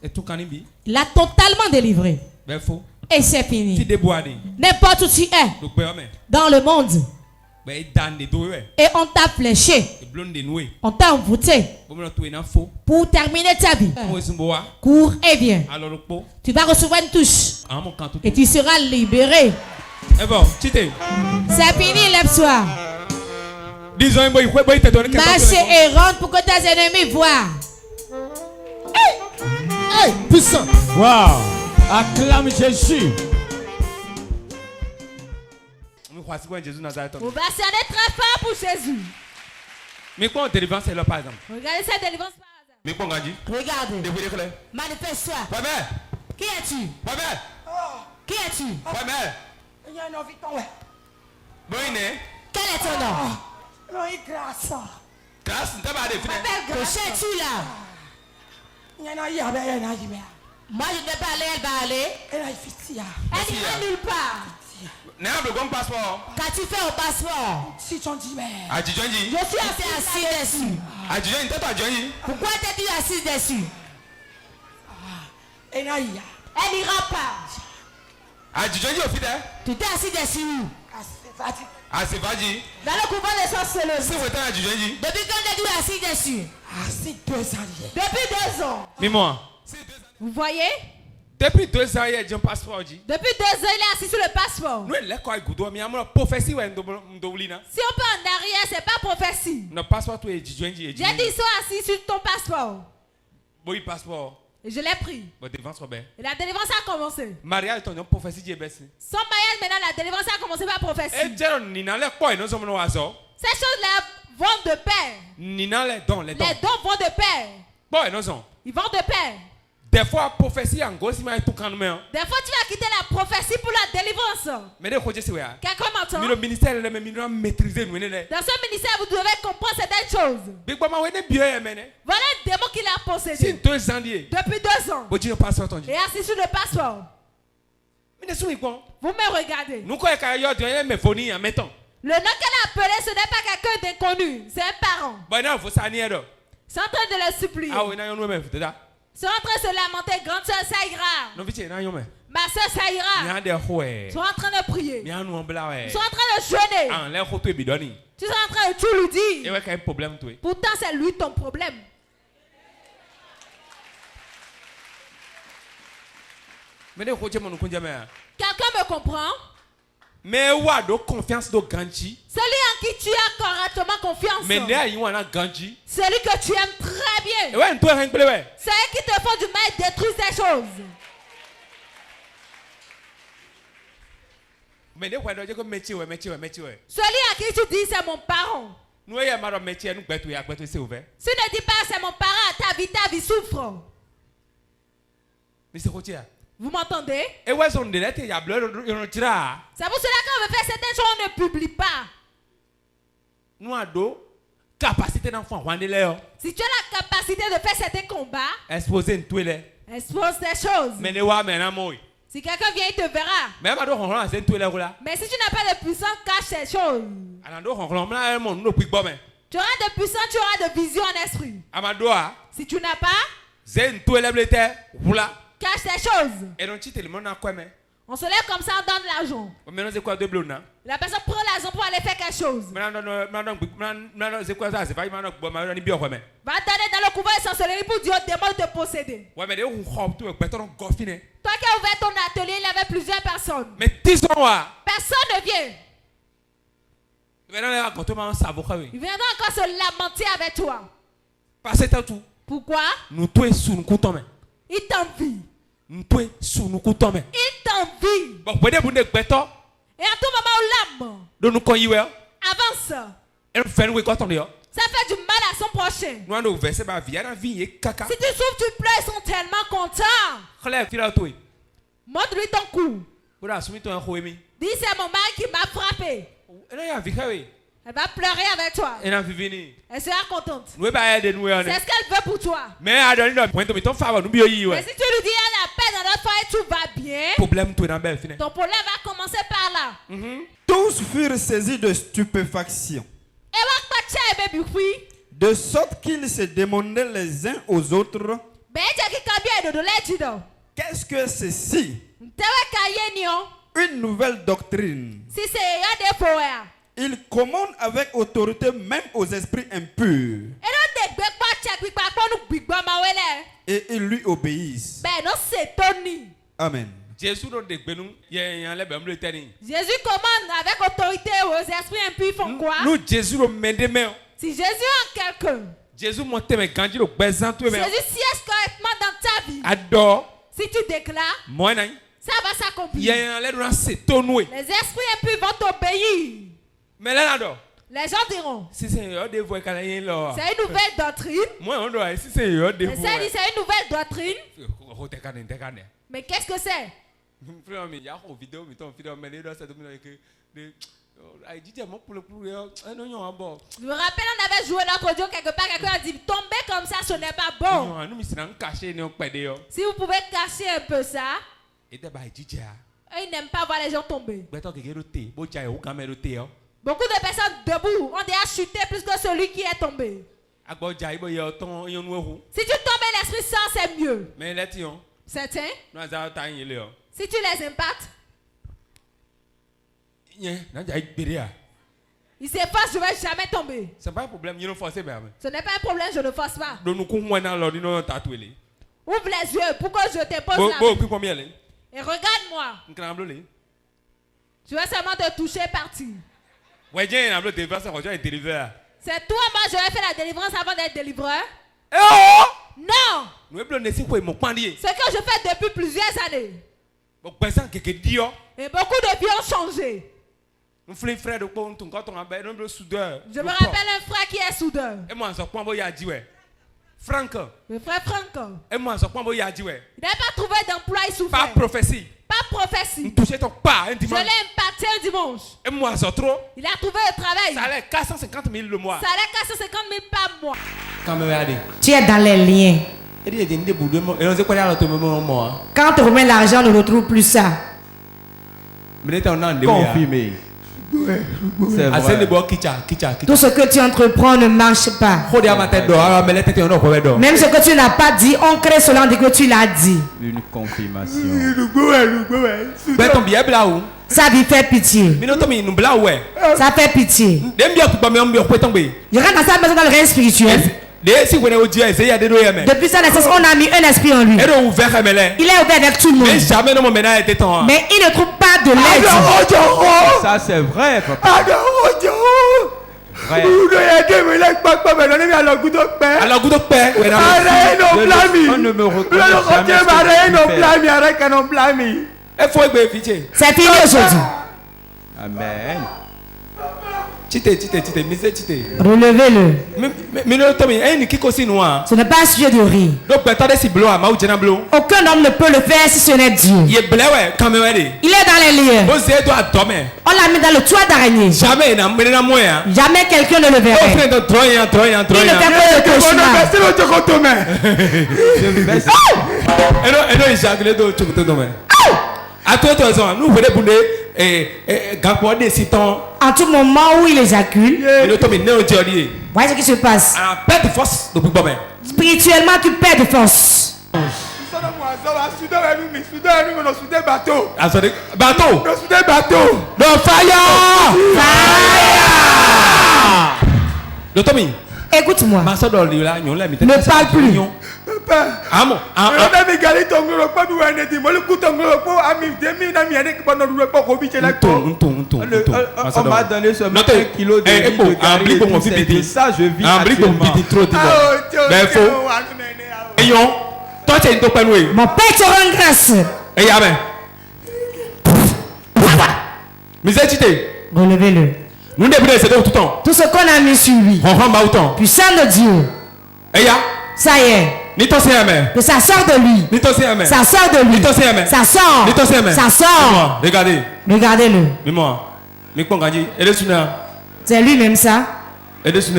Il l'a totalement délivré. Et c'est fini. N'importe où tu es dans le monde et on t'a fléché, on t'a envoûté pour terminer ta vie, cours et viens. Tu vas recevoir une touche et tu seras libéré. C'est fini, lève-toi. Marche et rentre pour que tes ennemis voient. Hey, puissant. Wow. Acclame Jésus. On va s'aider très fort pour Jésus. Mais quoi, délivrance est là par exemple? Regardez cette délivrance par exemple. Mais quoi, Regarde. Manifeste-toi. Qui es-tu? Qui es-tu? Quel est ton nom? Grâce, tu vas aller. Que cherches-tu là? Moi je ne vais pas aller, elle va aller. Elle ira nulle part. Qu'as-tu fait au passeport? Je suis assis dessus. Pourquoi t'es-tu assis dessus? Elle n'ira pas. Tu t'es assis dessus. C'est Vadji. Dans le couvent des sorceleurs. C'est où t'as Depuis quand tu es assis dessus? Assis 2 ans. Depuis 2 ans. Mais moi. Vous voyez? Depuis 2 ans, il y a un passeport. Depuis 2 ans, il est assis sur le passeport. Si on peut en arrière, c'est pas prophétie. J'ai dit, ils sont assis sur ton passeport. Et je l'ai pris. Et la délivrance a commencé. Sans mariage, maintenant, la délivrance a commencé par prophétie. Ces choses-là vont de pair. Les dons vont de pair. Ils vont de pair. Des fois, prophétie en gros, des fois, tu vas quitter la prophétie pour la délivrance. Quelqu'un m'entend? Dans ce ministère, vous devez comprendre certaines choses. Voilà un démon qui l'a possédé. Depuis 2 ans. Et assis sur le passeport. Vous me regardez. Le nom qu'elle a appelé, ce n'est pas quelqu'un d'inconnu. C'est un parent. C'est en train de le supplier. Ils sont en train de se lamenter. Grande soeur, ça ira. Ma soeur, ça ira. Ils sont en train de prier. Ils sont en train de jeûner. Tu es en train de tout lui dire. Pourtant, c'est lui ton problème. Quelqu'un me comprend? Celui en qui tu as correctement confiance. Celui que tu aimes très bien. C'est eux qui te font du mal et détruisent ces choses. Celui à qui tu dis c'est mon parent. Si tu ne dis pas c'est mon parent, ta vie souffre. Vous m'entendez? C'est pour cela qu'on veut faire certaines choses, on ne publie pas. Si tu as la capacité de faire certains combats, expose des choses. Si quelqu'un vient, il te verra. Mais si tu n'as pas de puissance, cache ces choses. Tu auras de puissance, tu auras de vision en esprit. Si tu n'as pas, cache ces choses. On se lève comme ça, on donne l'argent. La personne prend l'argent pour aller faire quelque chose. Va donner dans le couvent et sorcellerie pour dire au démon de te posséder. Toi qui as ouvert ton atelier, il y avait plusieurs personnes. Personne ne vient. Il viendra encore se lamenter avec toi. Pourquoi? Il t'envie. Il t'envie. Et à tout moment, l'âme avance. Ça fait du mal à son prochain. Si tu souffres, tu pleures, ils sont tellement contents. Montre-lui ton cou. Dis c'est mon mari qui m'a frappé. Elle va pleurer avec toi. Elle sera contente. C'est ce qu'elle veut pour toi. Mais si tu lui dis à la paix dans notre foyer, tout va bien. Ton problème va commencer par là. Tous furent saisis de stupéfaction, de sorte qu'ils se demandaient les uns aux autres, qu'est-ce que ceci? Une nouvelle doctrine. Il commande avec autorité même aux esprits impurs. Et ils lui obéissent. Amen. Jésus commande avec autorité aux esprits impurs, ils font quoi? Si Jésus est quelqu'un, Jésus siège correctement dans ta vie. Si tu déclares, ça va s'accomplir. Les esprits impurs vont t'obéir. Les gens diront, c'est une nouvelle doctrine. C'est une nouvelle doctrine. Mais qu'est-ce que c'est? Je me rappelle, on avait joué notre audio quelque part, quelqu'un a dit tomber comme ça, ce n'est pas bon. Si vous pouvez cacher un peu ça, ils n'aiment pas voir les gens tomber. Beaucoup de personnes debout ont déjà chuté plus que celui qui est tombé. Si tu tombes et l'esprit sort, c'est mieux. Certains, si tu les impactes, Il s'efface, je ne vais jamais tomber. C'est pas un problème, il ne force pas. Ce n'est pas un problème, je ne force pas. Ouvre les yeux, pourquoi je te pose la main. Et regarde-moi. Tu vas seulement te toucher parti. C'est toi, moi, je vais faire la délivrance avant d'être délivreur. Non. Ce que je fais depuis plusieurs années. Et beaucoup de vies ont changé. Je me rappelle un frère qui est soudeur. Franck. Le frère Franck. Il n'a pas trouvé d'emploi, il souffrait. Pas prophétie. Pas prophétie. Je l'ai impacté un dimanche. Il a trouvé le travail. Salaire 450 000 le mois. Salaire 450 000 par mois. Tu es dans les liens. Quand tu remets l'argent, on ne retrouve plus ça. Confirmé. C'est vrai. Tout ce que tu entreprends ne marche pas. Même ce que tu n'as pas dit, on crée cela, on dit que tu l'as dit. Une confirmation. Ça lui fait pitié. Ça fait pitié. Je rentre dans sa maison dans le règne spirituel. Depuis sa naissance, on a mis un esprit en lui. Il est ouvert avec tout le monde. Mais il ne trouve pas de l'aide. Ça c'est vrai, papa. Vrai. On ne me reconnaît jamais. C'est fini aujourd'hui. Amen. Relevez-le. Ce n'est pas un sujet de rire. Aucun homme ne peut le faire si ce n'est Dieu. Il est dans les lieux. On l'a mis dans le toit d'araignée. Jamais quelqu'un ne le verrait. Il ne fait que le cauchemar. En tout moment où il éjacule, voyez ce qui se passe. Spirituellement, tu perds de force. Écoute-moi. Ne parle plus. On m'a donné seulement 1 kilo de riz de Gary. Ça, je vis actuellement. Mon père te rend grâce. Relevez-le. Tout ce qu'on a mis sur lui, puissant de Dieu, ça y est. Que ça sort de lui. Ça sort de lui. Ça sort. Ça sort. Regardez-le. C'est lui-même ça. Que se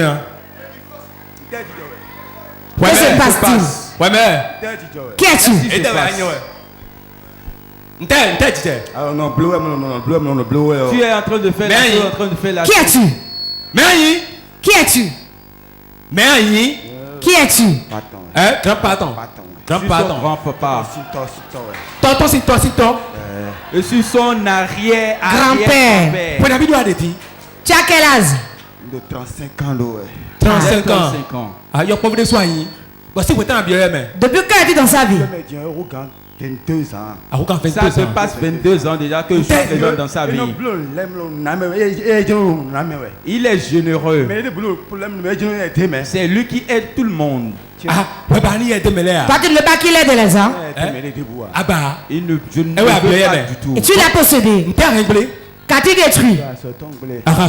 passe-t-il? Qui es-tu? Tu es en train de faire la Qui es-tu? Qui es-tu? Qui es-tu? Grand-papa. Je suis son arrière-grand-père. Tu as quel âge? De 35 ans. 35 ans. Depuis quand es-tu dans sa vie? 22 ans. Ça se passe 22 ans déjà que je suis présent dans sa vie. Il est généreux. C'est lui qui aide tout le monde. Toi, tu ne veux pas qu'il aide les gens? Je ne veux pas du tout. Et tu l'as possédé? Qu'as-tu détruit?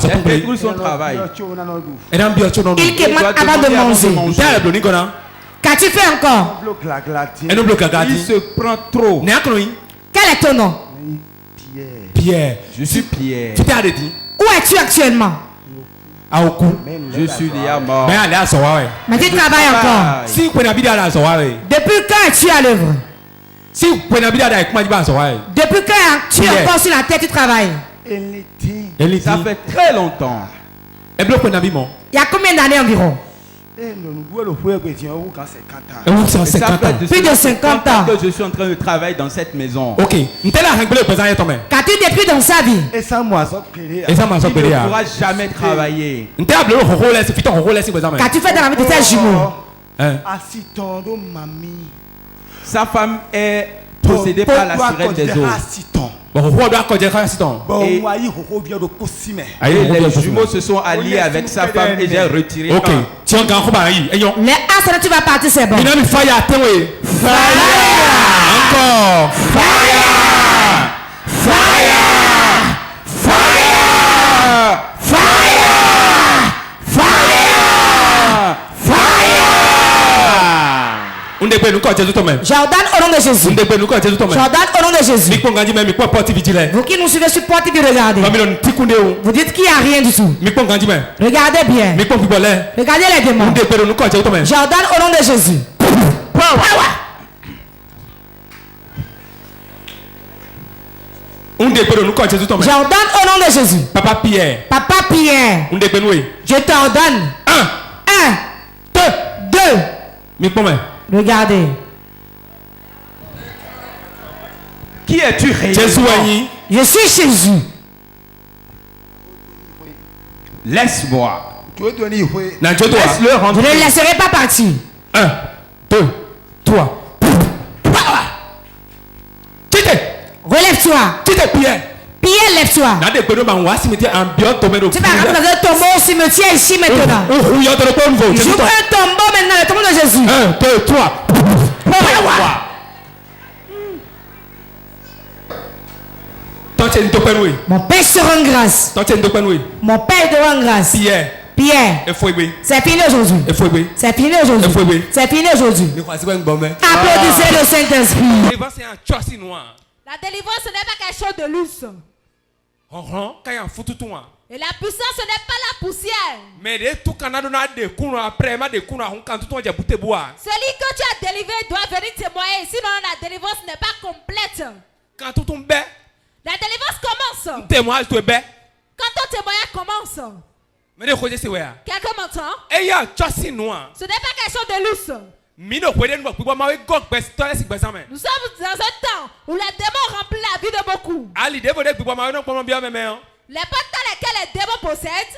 Il détruit son travail. Il quémate avant de manger. Qu'as-tu fait encore? Il se prend trop. Quel est ton nom? Pierre. Je suis Pierre. Où es-tu actuellement? Je suis déjà mort. Mais tu travailles encore. Depuis quand es-tu à l'œuvre? Depuis quand tu es encore sur la terre, tu travailles? Ça fait très longtemps. Il y a combien d'années environ? Plus de 50 ans. Que je suis en train de travailler dans cette maison. Ok. Qu'as-tu détruit dans sa vie? Et ça, moi, il ne pourra jamais travailler. Qu'as-tu fait dans la vie de tes jumeaux? Sa femme est possédée par la sirène des eaux. Et les jumeaux se sont alliés avec sa femme et j'ai retiré. Ok. Les as, tu vas partir, c'est bon. Encore. Jordan au nom de Jésus. Jordan au nom de Jésus. Vous qui nous suivez sur Porte TV, regardez. Vous dites qu'il n'y a rien du tout. Regardez bien. Regardez les démons. Jordan au nom de Jésus. Jordan au nom de Jésus. Papa Pierre. Je t'ordonne. 1, 2. Regardez. Qui es-tu réellement? Je suis Jésus. Laisse-moi. Laisse-le rentrer. Je ne le laisserai pas partir. 1, 2, 3. Relève-toi. Pierre, lève-toi. Tu vas rentrer dans un tombeau au cimetière ici maintenant. J'ouvre un tombeau maintenant, le tombeau de Jésus. 1, 2, 3. Mon Père se rend grâce. Mon Père te rend grâce. Pierre. C'est fini aujourd'hui. C'est fini aujourd'hui. C'est fini aujourd'hui. Applaudissez le Saint-Esprit. La délivrance ce n'est pas quelque chose de luxe. Et la puissance ce n'est pas la poussière. Celui que tu as délivré doit venir témoigner. Sinon la délivrance n'est pas complète. La délivrance commence. Quand ton témoignage commence. Quelqu'un m'entend? Ce n'est pas quelque chose de luxe. Nous sommes dans un temps où les démons remplissent la vie de beaucoup. Les portes dans lesquelles les démons possèdent,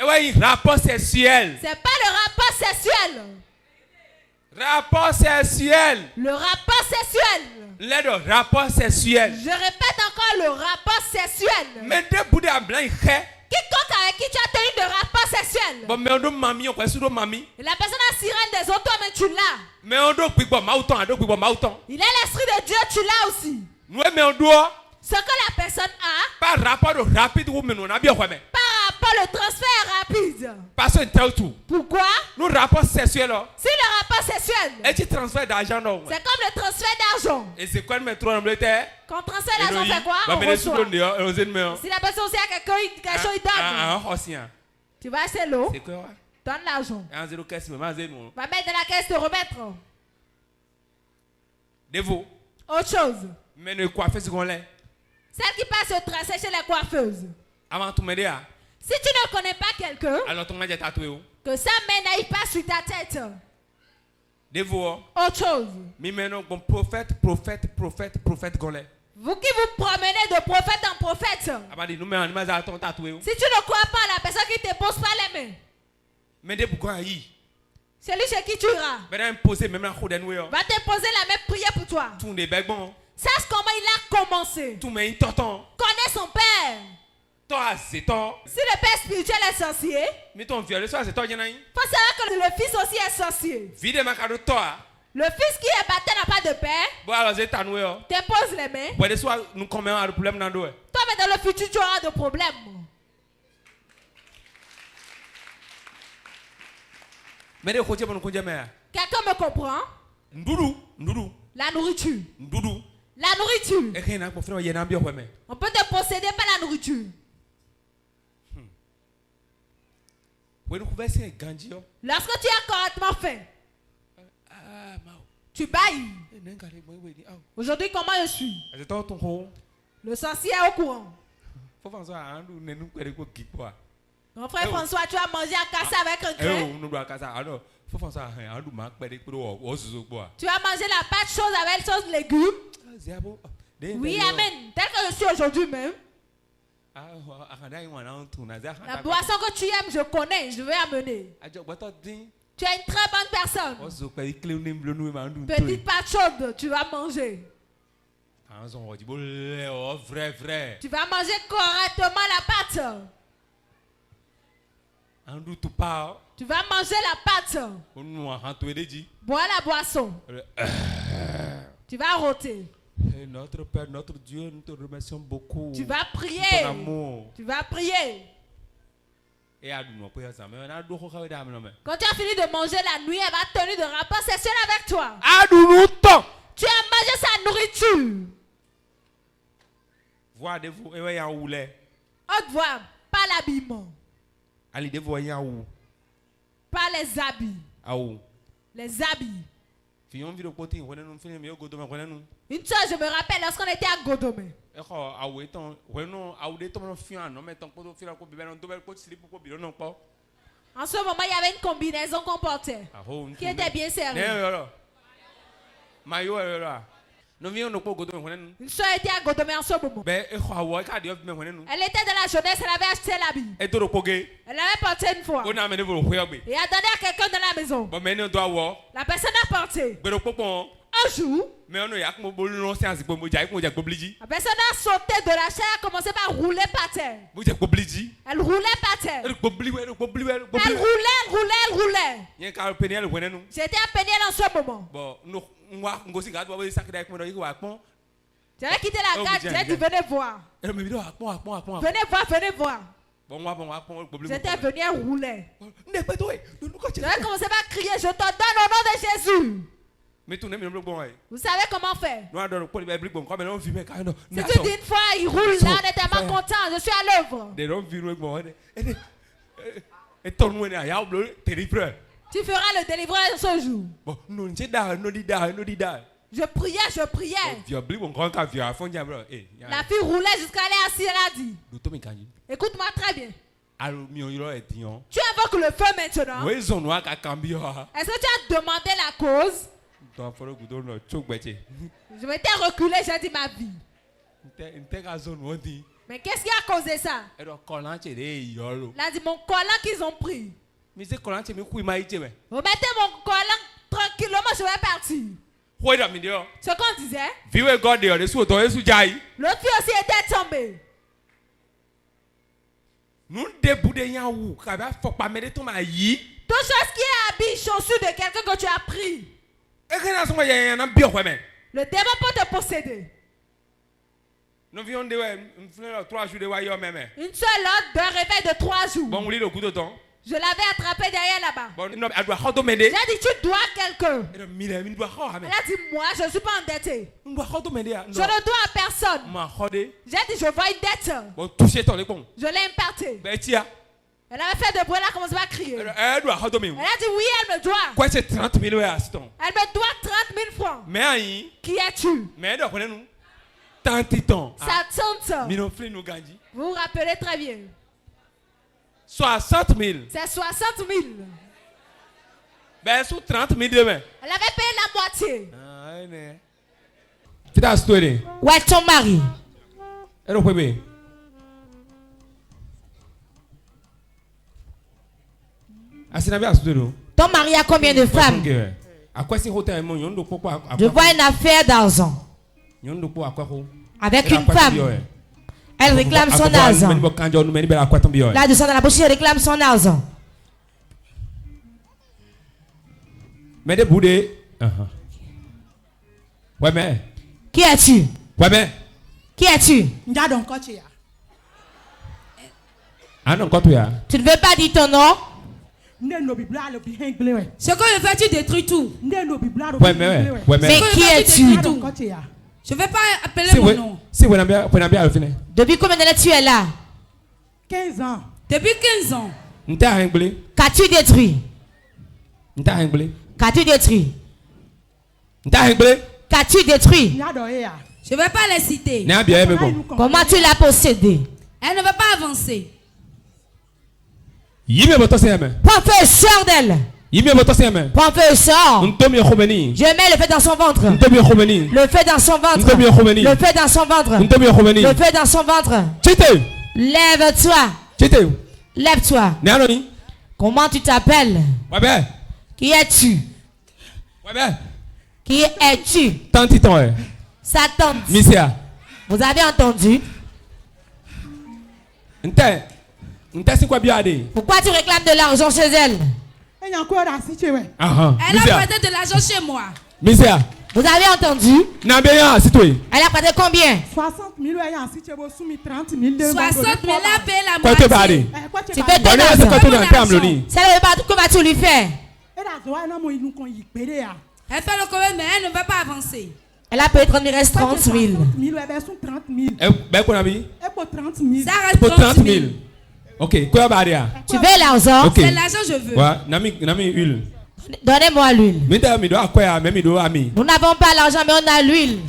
c'est pas le rapport sexuel. Le rapport sexuel. Je répète encore le rapport sexuel. Quiconque avec qui tu as tenu de rapport sexuel. La personne a sirène des autres, mais tu l'as. Il est l'esprit de Dieu, tu l'as aussi. Ce que la personne a par rapport au transfert rapide. Pourquoi? Si le rapport sexuel, c'est comme le transfert d'argent. Quand on transfère l'argent, c'est quoi? On reçoit. Si la personne aussi a quelque chose, il donne. Tu vas acheter l'eau. Donne l'argent. Va mettre dans la caisse de remettre. Autre chose. Celle qui passe se tracer chez les coiffeuses. Si tu ne connais pas quelqu'un, que sa main n'aille pas sur ta tête. Autre chose. Vous qui vous promenez de prophète en prophète. Si tu ne crois pas à la personne qui ne te pose pas les mains. Celui chez qui tu iras va te poser la même prière pour toi. Sache comment il a commencé. Connais son père. Si le père spirituel est sorcier, il faut savoir que le fils aussi est sorcier. Le fils qui est baptême n'a pas de père. Dépose les mains. Toi, mais dans le futur, tu auras des problèmes. Quelqu'un me comprend? La nourriture. La nourriture. On peut te posséder par la nourriture. Lorsque tu as correctement faim, tu bailles. Aujourd'hui, comment je suis? Le sorcier est au courant. Mon frère François, tu as mangé à Kassa avec un grain. Tu as mangé la pâte chaude avec sauce légumes. Oui, amen. Tel que je suis aujourd'hui même. La boisson que tu aimes, je connais, je vais amener. Tu es une très bonne personne. Petite pâte chaude, tu vas manger. Tu vas manger correctement la pâte. Tu vas manger la pâte. Bois la boisson. Tu vas rôter. Notre Père, notre Dieu, nous te remercions beaucoup. Tu vas prier. Ton amour. Tu vas prier. Quand tu as fini de manger la nuit, elle va tenir de rapport sexuel avec toi. Tu as mangé sa nourriture. Haute voix, pas l'habillement. Pas les habits. Les habits. Une chose, je me rappelle lorsqu'on était à Godomé. En ce moment, il y avait une combinaison qu'on portait qui était bien serrée. Une soeur était à Godomé en ce moment. Elle était de la jeunesse, elle avait acheté l'habit. Elle l'avait porté une fois. Et attendait à quelqu'un dans la maison. La personne a porté. Un jour, la personne a sauté de la chaise et a commencé par rouler par terre. Elle roulait par terre. Elle roulait. J'étais à Péniel en ce moment. J'avais quitté la gare, j'ai dit venez voir. Venez voir. J'étais venu, elle roulait. J'avais commencé par crier, je te donne au nom de Jésus. Vous savez comment faire? Si tu dis une fois, il roule là, on est tellement content, je suis à l'œuvre. Tu feras le délivreur ce jour. Je priais. La fille roulait jusqu'à aller assise, elle a dit. Écoute-moi très bien. Tu invoques le feu maintenant. Est-ce que tu as demandé la cause? Je m'étais reculé, j'ai dit ma vie. Mais qu'est-ce qui a causé ça? Il a dit mon collant qu'ils ont pris. Vous mettez mon collant tranquillement, je vais partir. Ce qu'on disait, l'autre fille aussi était tombée. Toute chose qui est habillée, chaussure de quelqu'un que tu as pris. Le démon peut te posséder. Une seule heure de réveil de 3 jours. Je l'avais attrapé derrière là-bas. J'ai dit, tu dois quelqu'un. Elle a dit, moi, je ne suis pas endetté. Je ne dois à personne. J'ai dit, je vois une dette. Je l'ai imparté. Elle avait fait de bruit, elle a commencé à crier. Elle a dit, oui, elle me doit. Elle me doit 30 000 francs. Qui es-tu? Sa tante. Vous vous rappelez très bien. 60 000. C'est 60 000. Ben, sous 30 000 demain. Elle avait payé la moitié. Où est ton mari? Ton mari a combien de femmes? Je vois une affaire d'argent. Avec une femme. Elle réclame son argent. Là, descend dans la bouche, elle réclame son argent. Mais des boudés. Ouais, mais. Qui es-tu? Ouais, mais. Qui es-tu? Tu ne veux pas dire ton nom? Ce que je fais, tu détruis tout. Ouais, mais. Mais qui es-tu? Je ne vais pas appeler mon nom. Depuis combien d'années tu es là? 15 ans. Depuis 15 ans. Qu'as-tu détruit? Qu'as-tu détruit? Qu'as-tu détruit? Je ne vais pas les citer. Comment tu l'as possédé? Elle ne va pas avancer. Prends feu, sors d'elle. Prends feu, sors. Je mets le feu dans son ventre. Le feu dans son ventre. Le feu dans son ventre. Le feu dans son ventre. Lève-toi. Lève-toi. Comment tu t'appelles? Qui es-tu? Qui es-tu? Sa tante. Vous avez entendu? Pourquoi tu réclames de l'argent chez elle? Elle a prêté de l'argent chez moi. Vous avez entendu? Elle a prêté combien? 60 000, elle a 30 000. 60 000, elle a payé la moitié. Tu peux donner l'argent. C'est le que vas-tu lui faire? Elle fait le commerce, mais elle ne va pas avancer. Elle a payé 30 000, il reste 30 000. Ça reste 30 000. Ok, quoi barrière? Tu veux l'argent? Okay. C'est l'argent que je veux. Ouais, nami huile. Donnez-moi l'huile. Nous n'avons pas l'argent, mais on a l'huile.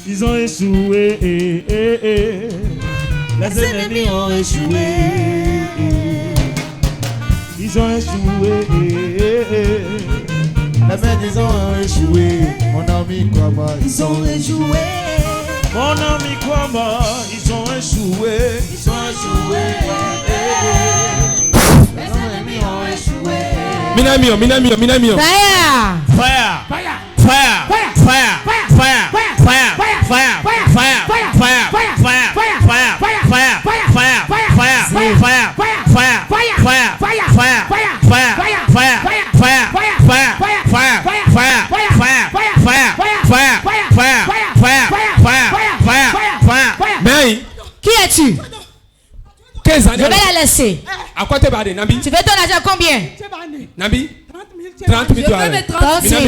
Ils ont échoué. Les ennemis ont échoué. Ils ont échoué. Les médecins ont échoué. Mon ami Kwama, ils ont échoué. Mon ami Kwama, ils ont échoué. Ils ont échoué. Les ennemis ont échoué. Minamio. Fire. Qui es-tu? 15 ans. Je vais la laisser. À quoi tu vas Nabi? Tu veux ton argent combien? Nabi? 30 000. Je veux mes 30 000.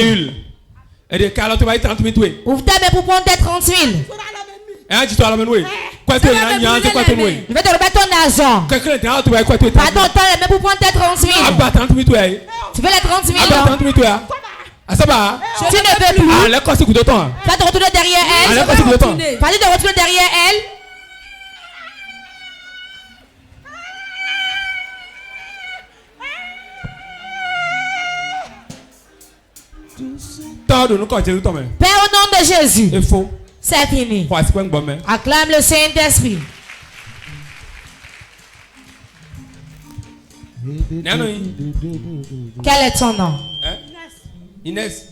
Et de 40 000, 30 000. Ouvre ta main pour prendre tes 30 000. Tu dois la mener. Quoi tu Je vais te remettre ton argent. Pardon, t'as la main pour prendre tes 30 000. Tu veux les 30 000? Tu ne veux plus. Va te retourner derrière elle. Vas-y te retourner derrière elle. Père, au nom de Jésus. C'est fini. Acclame le Saint-Esprit. Quel est ton nom? Inès.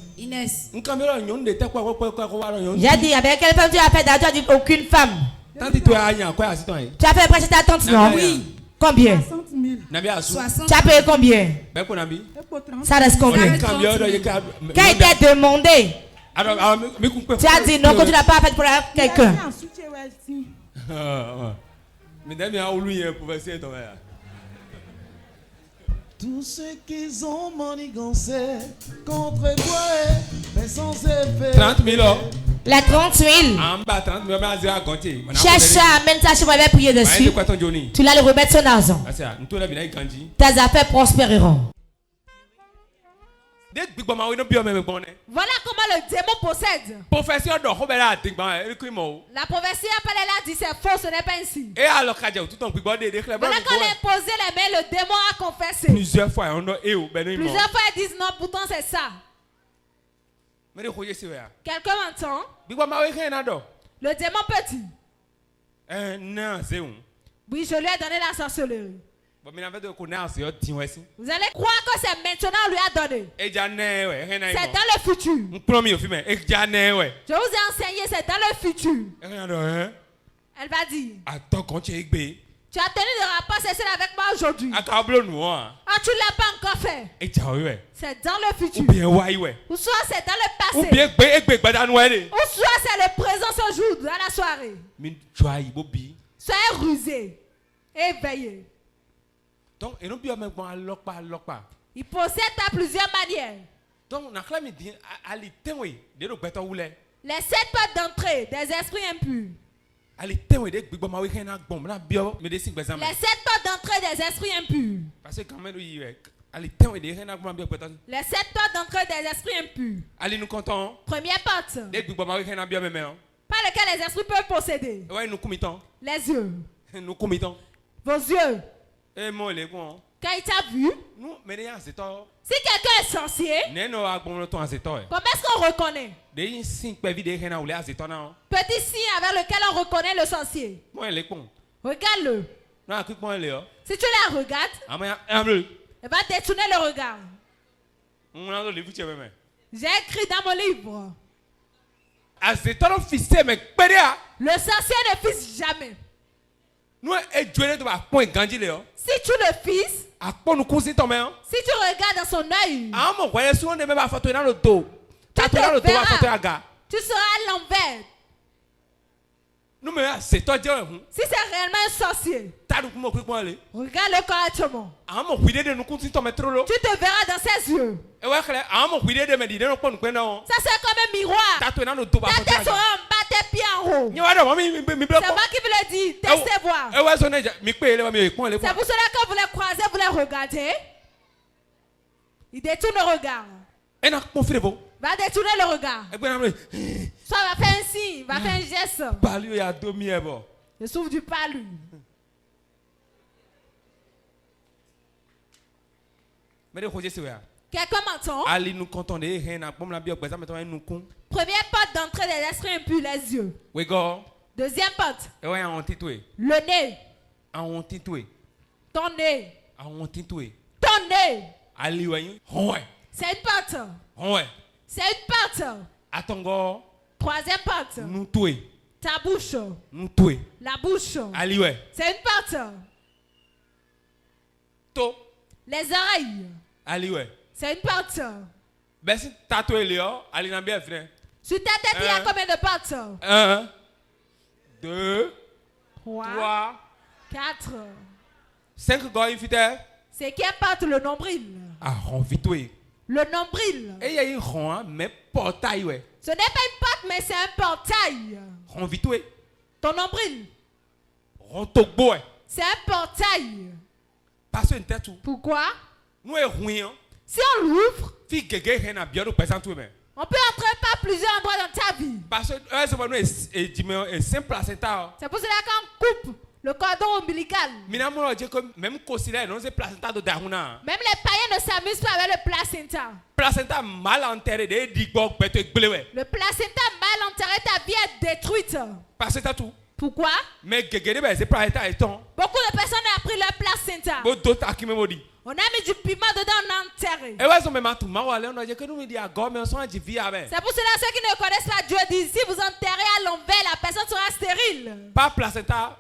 J'ai dit, avec quelle femme tu as fait d'argent? Tu as dit aucune femme. Tu as fait prêcher ta tante, non? Oui. Combien? 60. Tu as payé combien? Ça reste combien? Quand il t'a demandé, tu as dit non, que tu n'as pas fait pour quelqu'un. Tous ceux qui ont manigancé contre toi, mais sans effet. 30 000. Les 30 000. Cherche ça, amène ça chez moi, je vais prier dessus. Tu l'as le remettre son argent. Tes affaires prospéreront. Voilà comment le démon possède. La prophétie appelle elle a dit c'est faux, ce n'est pas ainsi. Voilà quand elle a imposé les mains, le démon a confessé. Plusieurs fois ils disent non, pourtant c'est ça. Quelqu'un m'entend? Le démon peut dire. Oui, je lui ai donné la sorcellerie. Vous allez croire que c'est maintenant on lui a donné. C'est dans le futur. Je vous ai enseigné, c'est dans le futur. Elle va dire. Tu as tenu de ne pas cesser avec moi aujourd'hui. Ah, tu ne l'as pas encore fait. C'est dans le futur. Ou soit c'est dans le passé. Ou soit c'est le présent ce jour, dans la soirée. Soyez rusés. Éveillés. Il possède à plusieurs manières. Les 7 portes d'entrée des esprits impurs. Les 7 portes d'entrée des esprits impurs. Les 7 portes d'entrée des esprits impurs. Première porte. Par lequel les esprits peuvent posséder. Ouais, nous commettons. Les yeux. Nous commettons. Vos yeux. Et moi, les bons. Quand il t'a vu. Nous, mais rien, c'est toi. Si quelqu'un est sorcier. Comment est-ce qu'on reconnaît? Petit signe avec lequel on reconnaît le sorcier. Regarde-le. Si tu la regardes, il va détourner le regard. J'ai écrit dans mon livre. Le sorcier ne fisse jamais. Si tu le fisses, si tu regardes dans son œil, tu seras à l'envers. Si c'est réellement un sorcier, regarde-le correctement. Tu te verras dans ses yeux. Ça c'est comme un miroir. Ta tête sera en bas, tes pieds en haut. C'est moi qui vous le dis. Testez voir. C'est pour cela que vous les croisez, vous les regardez. Il détourne le regard. Va détourner le regard. Soit va faire un signe, va faire un geste. Je souffre du palu. Quelqu'un m'entend? Première porte d'entrée des esprits impurs, les yeux. Deuxième porte. Le nez. Ton nez. Ton nez. C'est une porte. C'est une porte. Troisième porte. Ta bouche. La bouche. C'est une porte. Les oreilles. C'est une porte. Sur ta tête, il y a combien de portes? 1, 2, 3, 4, 5 c'est qui porte le nombril? Le nombril. Ce n'est pas une porte, mais c'est un portail. Ton nombril. C'est un portail. Pourquoi? Si on l'ouvre, on peut entrer par plusieurs endroits dans ta vie. C'est pour cela qu'on coupe le cordon ombilical. Même les païens ne s'amusent pas avec le placenta. Le placenta mal enterré, ta vie est détruite. Pourquoi? Beaucoup de personnes ont pris leur placenta. On a mis du piment dedans, on a enterré. C'est pour cela ceux qui ne connaissent pas Dieu disent si vous enterrez à l'envers, la personne sera stérile. Pas placenta.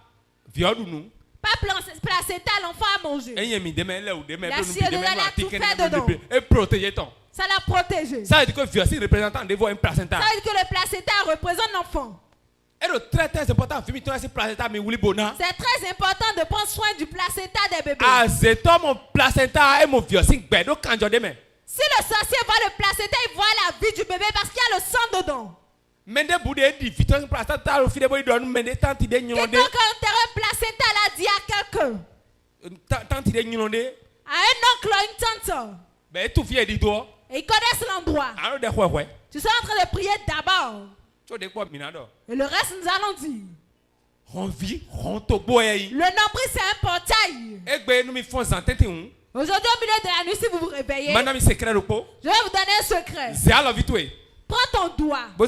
Pas placenta, l'enfant a mangé. La chair de la tout fait dedans. Et protéger ton. Ça l'a protégé. Ça veut dire que le représentant devant un placenta. Ça veut dire que le placenta représente l'enfant. C'est très important de prendre soin du placenta des bébés. C'est mon placenta et mon viocine. Si le sorcier voit le placenta, il voit la vie du bébé parce qu'il y a le sang dedans. Quiconque enterre un placenta l'a dit à quelqu'un. À un oncle, une tante. Et ils connaissent l'endroit. Tu seras en train de prier d'abord. Et le reste, nous allons dire. Le nombril, c'est un portail. Aujourd'hui, au milieu de la nuit, si vous vous réveillez, je vais vous donner un secret. Prends ton doigt. Mets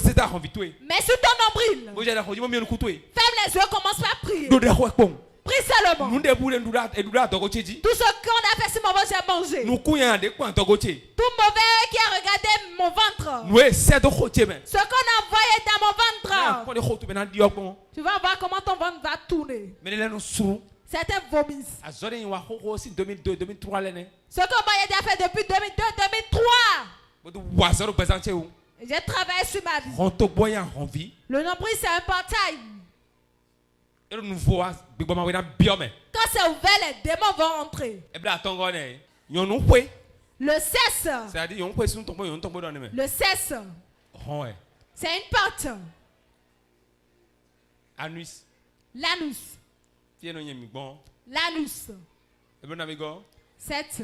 sur ton nombril. Ferme les yeux, commence par prier. Prie seulement. Tout ce qu'on a fait, si mauvais, j'ai mangé. Tout mauvais qui a regardé mon ventre. Ce qu'on a envoyé dans mon ventre. Tu vas voir comment ton ventre va tourner. Certains vomissent. Ce qu'on a fait depuis 2002-2003. J'ai travaillé sur ma vie. Le nombril, c'est un portail. Quand c'est ouvert, les démons vont entrer. Le cesse. Le cesse. C'est une porte. L'anus. L'anus. 7.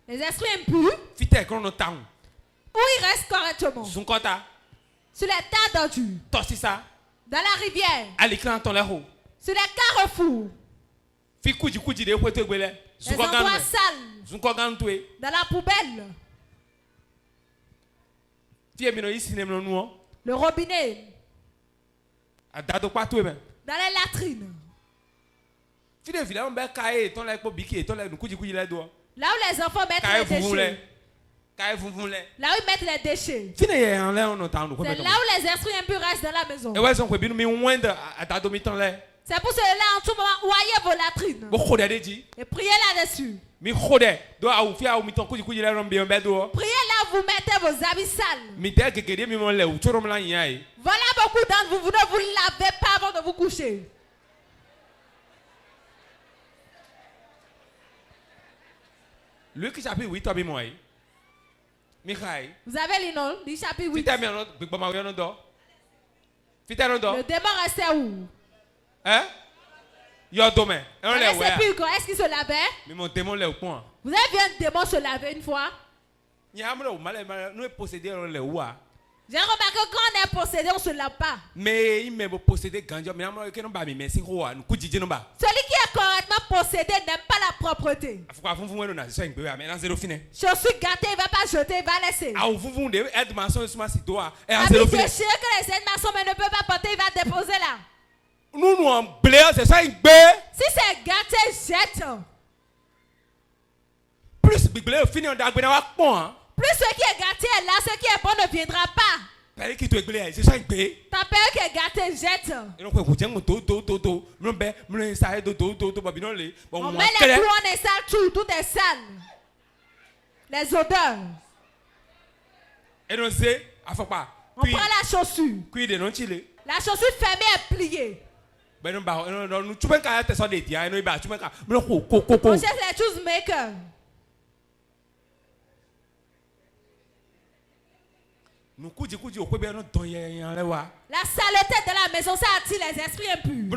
Les esprits impurs. Où ils restent correctement. Sur les tas d'ordures. Tossisa. Dans la rivière. Aliklan ton l'air. Sur les carrefours. Les endroits sales. Dans la poubelle. Le robinet. Dans les latrines. Là où les enfants mettent les déchets. Là où ils mettent les déchets. C'est là où les esprits impurs restent dans la maison. C'est pour cela en tout moment voyez vos latrines. Et priez là-dessus. Priez là où vous mettez vos habits sales. Voilà beaucoup d'entre vous, vous ne vous lavez pas avant de vous coucher. Luc chapitre 8, vous avez le nom du chapitre 8. Le démon restait où? Hein? Est-ce qu'il se lavait? Mais mon démon l'a au point. Vous avez vu un démon se laver une fois? J'ai remarqué que quand on est possédé, on ne se lave pas. Mais il m'a possédé ganja. Celui qui est correctement possédé n'aime pas la propreté. Chaussure gâtée, il ne va pas jeter, il va laisser. Habit déchiré que les aides maçons mais ne peut pas porter, il va déposer là. Si c'est gâté, jette. Plus ce qui est gâté est là, ce qui est bon ne viendra pas. Ta père qui est gâté, jette. On met les couronnes et sales, tout est sale. Les odeurs. On prend la chaussure. La chaussure fermée est pliée. On cherche les shoes makers. La saleté de la maison, ça attire les esprits impurs.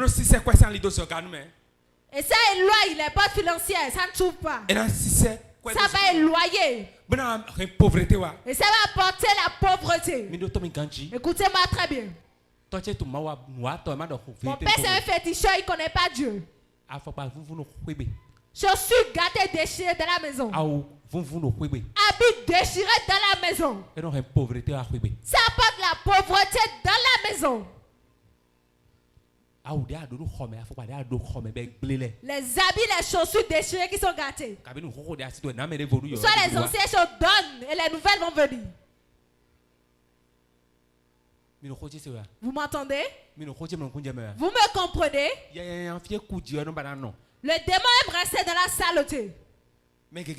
Et ça éloigne les portes financières, ça ne trouve pas. Ça va éloigner. Et ça va apporter la pauvreté. Écoutez-moi très bien. Mon père c'est un féticheur, il ne connaît pas Dieu. Chaussures gâtées déchirées dans la maison. Habits déchirés dans la maison. Ça apporte la pauvreté dans la maison. Les habits, les chaussures déchirées qui sont gâtées. Soit les anciennes choses donnent et les nouvelles vont venir. Vous m'entendez? Vous me comprenez? Le démon aime rester dans la saleté. Beaucoup de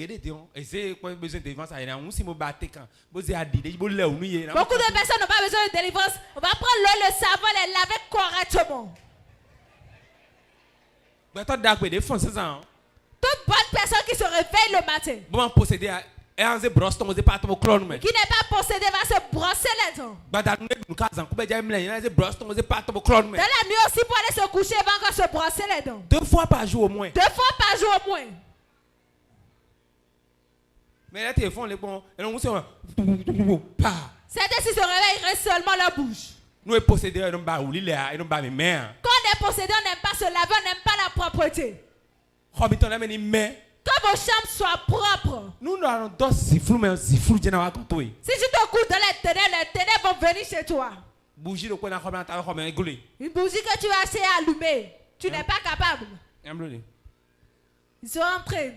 personnes n'ont pas besoin de délivrance. On va prendre l'eau, le savon, les laver correctement. Toute bonne personne qui se réveille le matin, qui n'est pas possédé, va se brosser les dents. Dans la nuit aussi, pour aller se coucher, il va encore se brosser les dents. 2 fois par jour au moins. 2 fois par jour au moins. Mais les téléphones, les bons, certains s'ils se réveillent, ils restent seulement leur bouche. Nous sommes possédés, nous sommes quand on est possédé, on n'aime pas se laver, on n'aime pas la propreté. Que vos chambres soient propres. Si tu te couches dans les ténèbres vont venir chez toi. Une bougie que tu as acheté allumée, tu n'es pas capable. Ils sont en train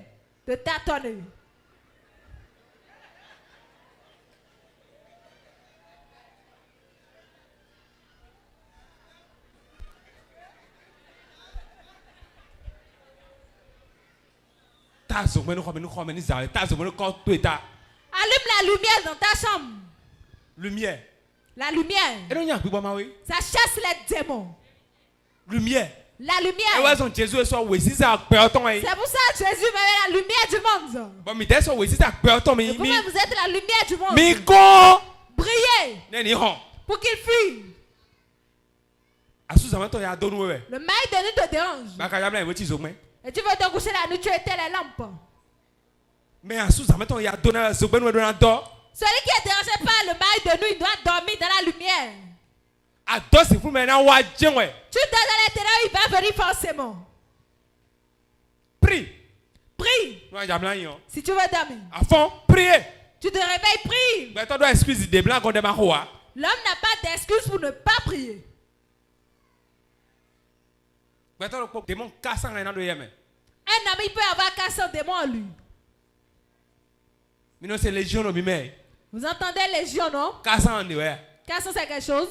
de tâtonner. Allume la lumière dans ta chambre. Lumière. La lumière. Ça chasse les démons. Lumière. La lumière. C'est pour ça que Jésus met la lumière du monde. Et vous-même, vous êtes la lumière du monde. Brillez. Pour qu'il fuit. Le mal de nuit te dérange. Et tu veux te coucher la nuit, tu éteins les lampes. Celui qui est dérangé par le mal de nuit, il doit dormir dans la lumière. père. Tu donnes à l'intérieur, il va venir forcément. Prie. Prie. Si tu veux dormir. À fond, priez. Tu te réveilles, prie. L'homme n'a pas d'excuse pour ne pas prier. Un homme, il peut avoir 400 démons en lui. Vous entendez légion, non? 400 c'est quelque chose.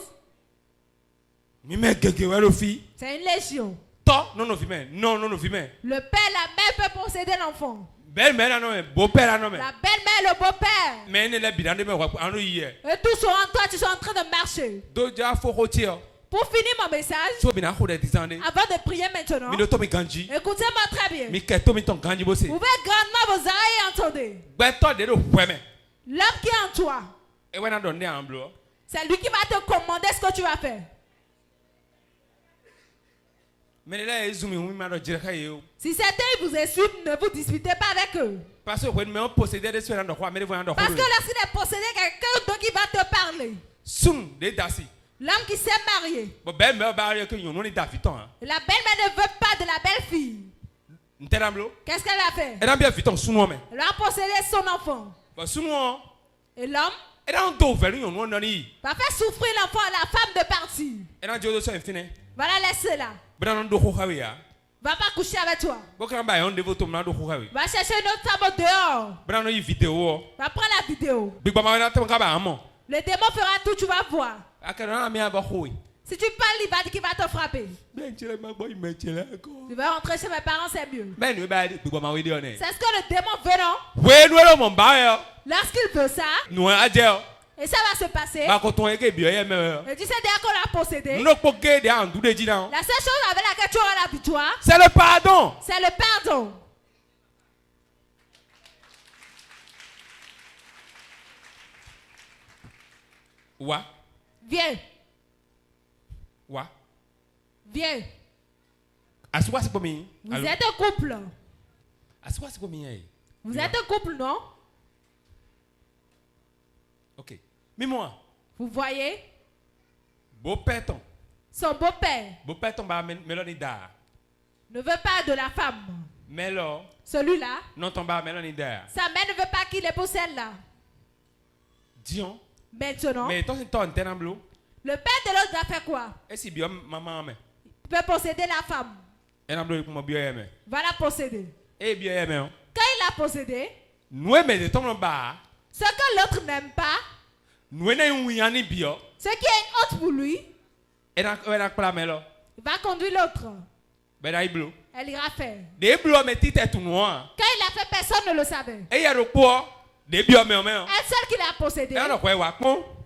C'est une légion. Le père, la mère peut posséder l'enfant. La belle-mère, le beau-père. Et tout sur toi, tu es en train de marcher. Pour finir mon message, avant de prier maintenant, écoutez-moi très bien. Vous pouvez grandement vos oreilles entendre. L'homme qui est en toi, c'est lui qui va te commander ce que tu vas faire. Si certains vous insultent, ne vous disputez pas avec eux. Parce que lorsqu'il est possédé, quelqu'un d'autre qui va te parler. L'homme qui s'est marié. La belle-mère ne veut pas de la belle-fille. Qu'est-ce qu'elle a fait? Elle a possédé son enfant. Et l'homme va faire souffrir l'enfant et la femme de partir. Va la laisser là. Va pas coucher avec toi. Va chercher une autre femme dehors. Va prendre la vidéo. Le démon fera tout, tu vas voir. Si tu parles, il va dire qu'il va te frapper. Tu vas rentrer chez mes parents, c'est mieux. C'est ce que le démon veut, non? Lorsqu'il veut ça, et ça va se passer. Et tu sais déjà qu'on l'a possédé. La seule chose avec laquelle tu auras la victoire, c'est le pardon. C'est le pardon. Viens. Viens. Vous êtes un couple. Vous êtes un couple, non? Ok. Mais moi. Vous voyez? Beau-père. Son beau-père. Ne veut pas de la femme. Celui-là. Sa mère ne veut pas qu'il épouse celle-là. Maintenant. Le père de l'autre va faire quoi? Il peut posséder la femme. Va la posséder. Quand il l'a possédé, ce que l'autre n'aime pas, ce qui est une honte pour lui, il va conduire l'autre. Elle ira faire. Quand il l'a fait, personne ne le savait. Elle seule qui l'a possédé. Elle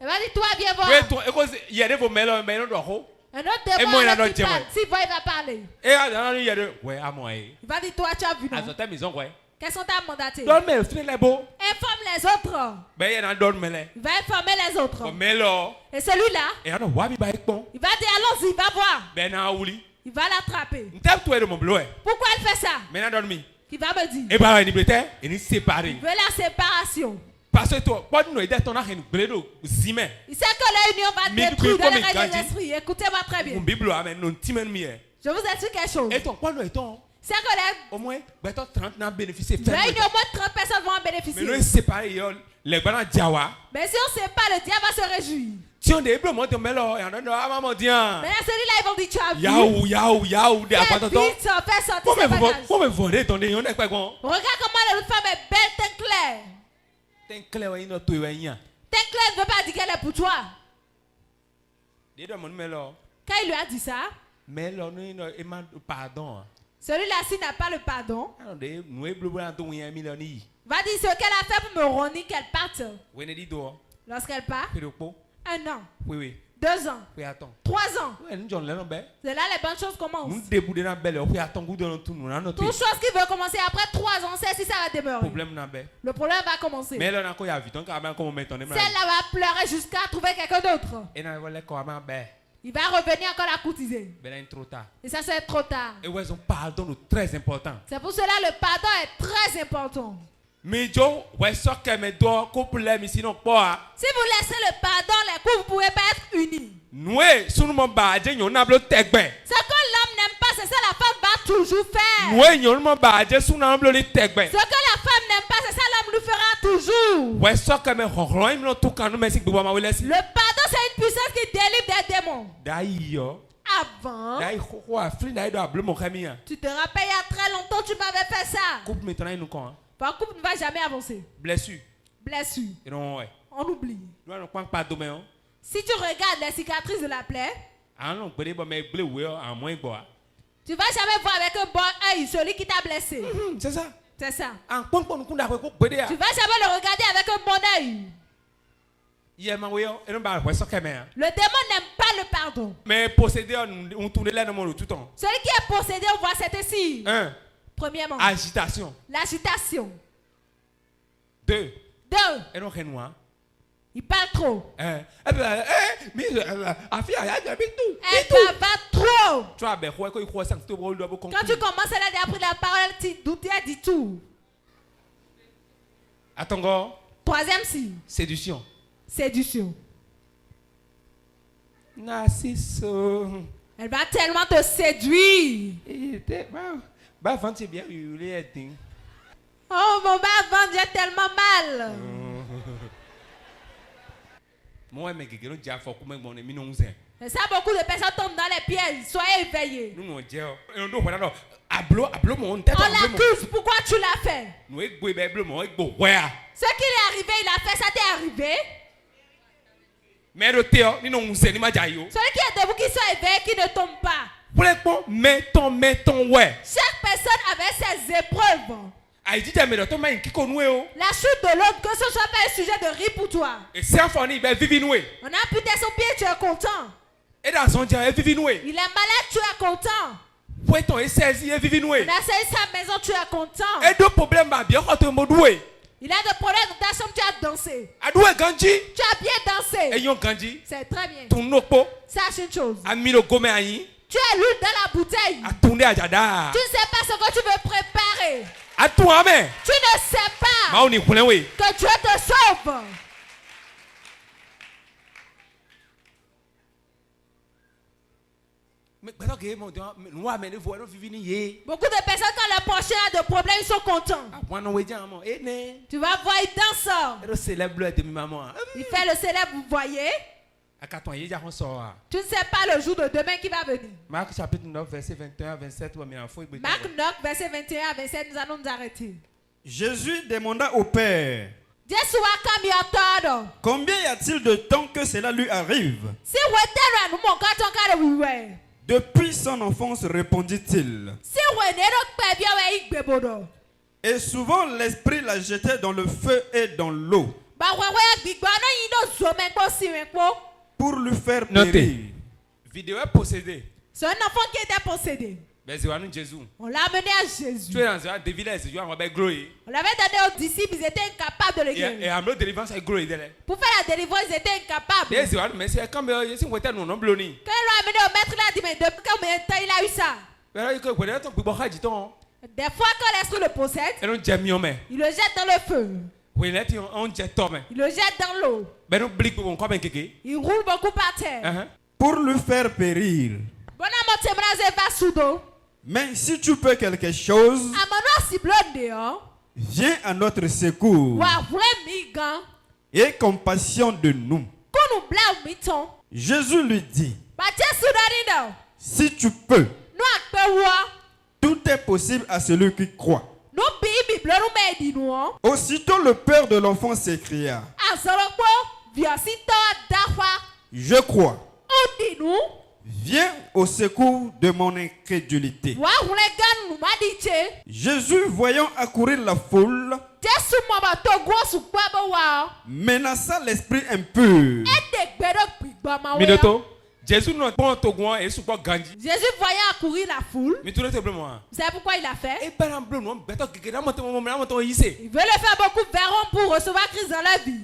va dire, toi viens voir. Un autre démon qui parle. S'il voit, il va parler. Il va dire, toi tu as vu, non? Quels sont ta mandatés? Informe les autres. Il va informer les autres. Et celui-là, il va dire, allons-y, va voir. Il va l'attraper. Pourquoi elle fait ça? Il va me dire. Il veut la séparation. Parce que il sait que la union va détruire dans les règles de l'esprit. Écoutez-moi très bien. Je vous explique quelque chose. C'est que au moins 30 bénéficier. Il y a au moins 30 personnes vont en bénéficier. Mais si on ne sait pas, le diable va se réjouir. Mais celui-là, ils vont dire, tu as vu. Fais sortir ses bagages. Regarde comment la femme est belle, teint clair. Teint clair ne veut pas dire qu'elle est pour toi. Quand il lui a dit ça, celui-là, s'il n'a pas le pardon, va dire ce qu'elle a fait pour me renier qu'elle parte. Lorsqu'elle part, 1 an, 2 ans, 3 ans. C'est là les bonnes choses commencent. Toute chose qui veut commencer après 3 ans, on sait si ça va demeurer. Le problème va commencer. Celle-là va pleurer jusqu'à trouver quelqu'un d'autre. Il va revenir encore la courtiser. Et ça, c'est trop tard. C'est pour cela que le pardon est très important. Si vous laissez le pardon, les couples ne pourraient pas être unis. Ce que l'homme n'aime pas, c'est ça la femme va toujours faire. Ce que la femme n'aime pas, c'est ça l'homme nous fera toujours. Le pardon, c'est une puissance qui délivre des démons. Avant, tu te rappelles, il y a très longtemps, tu m'avais fait ça. Ton couple ne va jamais avancer. Blessure. On oublie. Si tu regardes les cicatrices de la plaie, tu ne vas jamais voir avec un bon œil celui qui t'a blessé. C'est ça. Tu ne vas jamais le regarder avec un bon œil. Le démon n'aime pas le pardon. Mais possédé, on tourne là dans le tout temps. Celui qui est possédé, on voit cet ici. Premièrement, l'agitation. 2. Il parle trop. Elle va trop. Quand tu commences à lui apprendre la parole, tu doutes, elle dit tout. Attends. Troisième signe. Séduction. Narcisso. Elle va tellement te séduire. Oh, mon bas-ventre, j'ai tellement mal. Et ça, beaucoup de personnes tombent dans les pièges. Soyez éveillés. On l'accuse. Pourquoi tu l'as fait? Ce qui est arrivé, il a fait, ça t'est arrivé. Celui qui est debout, qui soit éveillé, qui ne tombe pas. Chaque personne avait ses épreuves. La chute de l'autre, que ce soit pas un sujet de rire pour toi. On a amputé son pied, tu es content. Il est malade, tu es content. On a saisi sa maison, tu es content. Il a des problèmes dans ta chambre, tu as dansé. Tu as bien dansé. C'est très bien. Sache une chose. Tu as l'huile dans la bouteille. Tu ne sais pas ce que tu veux préparer. Tu ne sais pas que Dieu te sauve. Beaucoup de personnes, quand le prochain a des problèmes, ils sont contents. Tu vas voir, il danse. Il fait le célèbre, vous voyez. Tu ne sais pas le jour de demain qui va venir. Marc chapitre 9, verset 21 à 27. Marc 9, verset 21 à 27, nous allons nous arrêter. Jésus demanda au Père: combien y a-t-il de temps que cela lui arrive? Depuis son enfance, répondit-il. Et souvent l'esprit la jetait dans le feu et dans l'eau pour lui faire périr. Vidéo est possédée. C'est un enfant qui était possédé. On l'a amené à Jésus. On l'avait donné aux disciples, ils étaient incapables de le guérir. Pour faire la délivrance, ils étaient incapables. Quand ils l'ont amené au maître, il a dit: mais depuis combien de temps il a eu ça? Des fois, quand l'esprit le possède, il le jette dans le feu. Il le jette dans l'eau. Il roule beaucoup par terre. Pour lui faire périr. Mais si tu peux quelque chose, viens à notre secours. Et compassion de nous. Jésus lui dit: si tu peux, tout est possible à celui qui croit. Aussitôt le père de l'enfant s'écria: je crois. Viens au secours de mon incrédulité. Jésus, voyant accourir la foule, menaça l'esprit impur. Jésus voyant accourir la foule. Vous savez pourquoi il a fait? Il veut le faire beaucoup verront pour recevoir Christ dans la vie.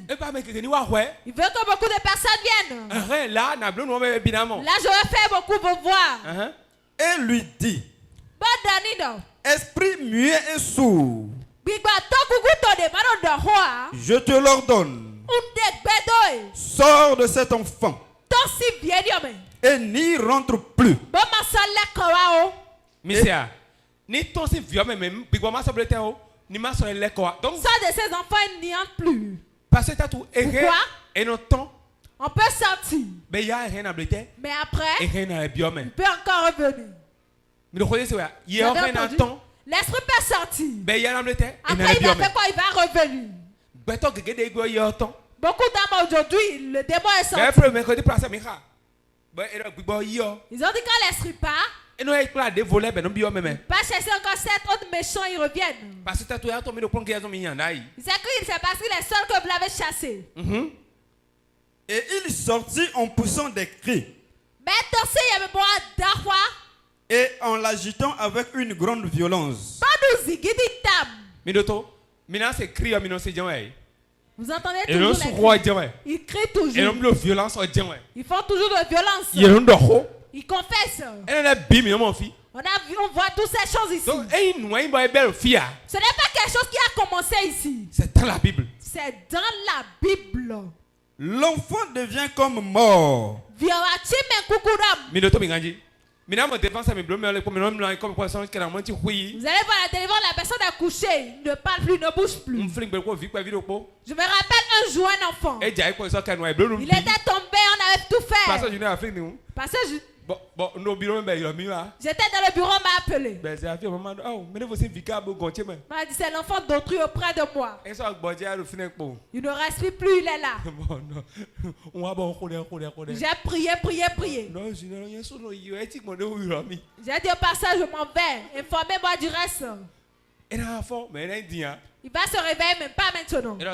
Il veut que beaucoup de personnes viennent. Là, j'aurais fait beaucoup pour voir. Et lui dit: esprit muet et sourd, Je te l'ordonne. Sors de cet enfant. Et n'y rentre plus. Monsieur, ni ton si vieux même, bigwa ma sobre teo, ni ma sobre le quoi. Donc ça de ces enfants n'y entrent plus. Parce que t'as tout erré et notre temps. On peut sortir. Mais il y a rien à blêter. Mais après, et rien à bien même. Il peut encore revenir. Mais le croyez c'est vrai. Il y a rien à temps. L'esprit peut sortir. Mais il y a rien à blêter. Après il va faire quoi? Il va revenir. Beto que des go il y a temps. Beaucoup d'hommes aujourd'hui, le démon est sorti. Mais premier mercredi place Mika. Ils ont dit quand l'esprit part. Et nous avons des volets, mais nous bions même. Pas chercher encore 7 autres méchants, ils reviennent. Parce que tu as tombé le point qu'ils ont mis en aïe. C'est parce qu'il est seul que vous l'avez chassé. Et il sortit en poussant des cris. Et en l'agitant avec une grande violence. Minoto, maintenant c'est cri, c'est Dieu. Vous entendez toujours les cris. Ils crient toujours. Et l'homme de violence, ils font toujours de violence. Ils confessent. On voit toutes ces choses ici. Donc, ce n'est pas quelque chose qui a commencé ici. C'est dans la Bible. C'est dans la Bible. L'enfant devient comme mort. Vous allez voir la délivrance, la personne a couché, il ne parle plus, il ne bouge plus. Je me rappelle un jour, un enfant. Il était tombé, on avait tout fait. Parce que j'étais dans le bureau, on m'a appelé. On m'a dit c'est l'enfant d'autrui auprès de moi. Il ne respire plus, il est là. J'ai prié. J'ai dit au passage, je m'en vais. Informez-moi du reste. Il va se réveiller, mais pas maintenant. On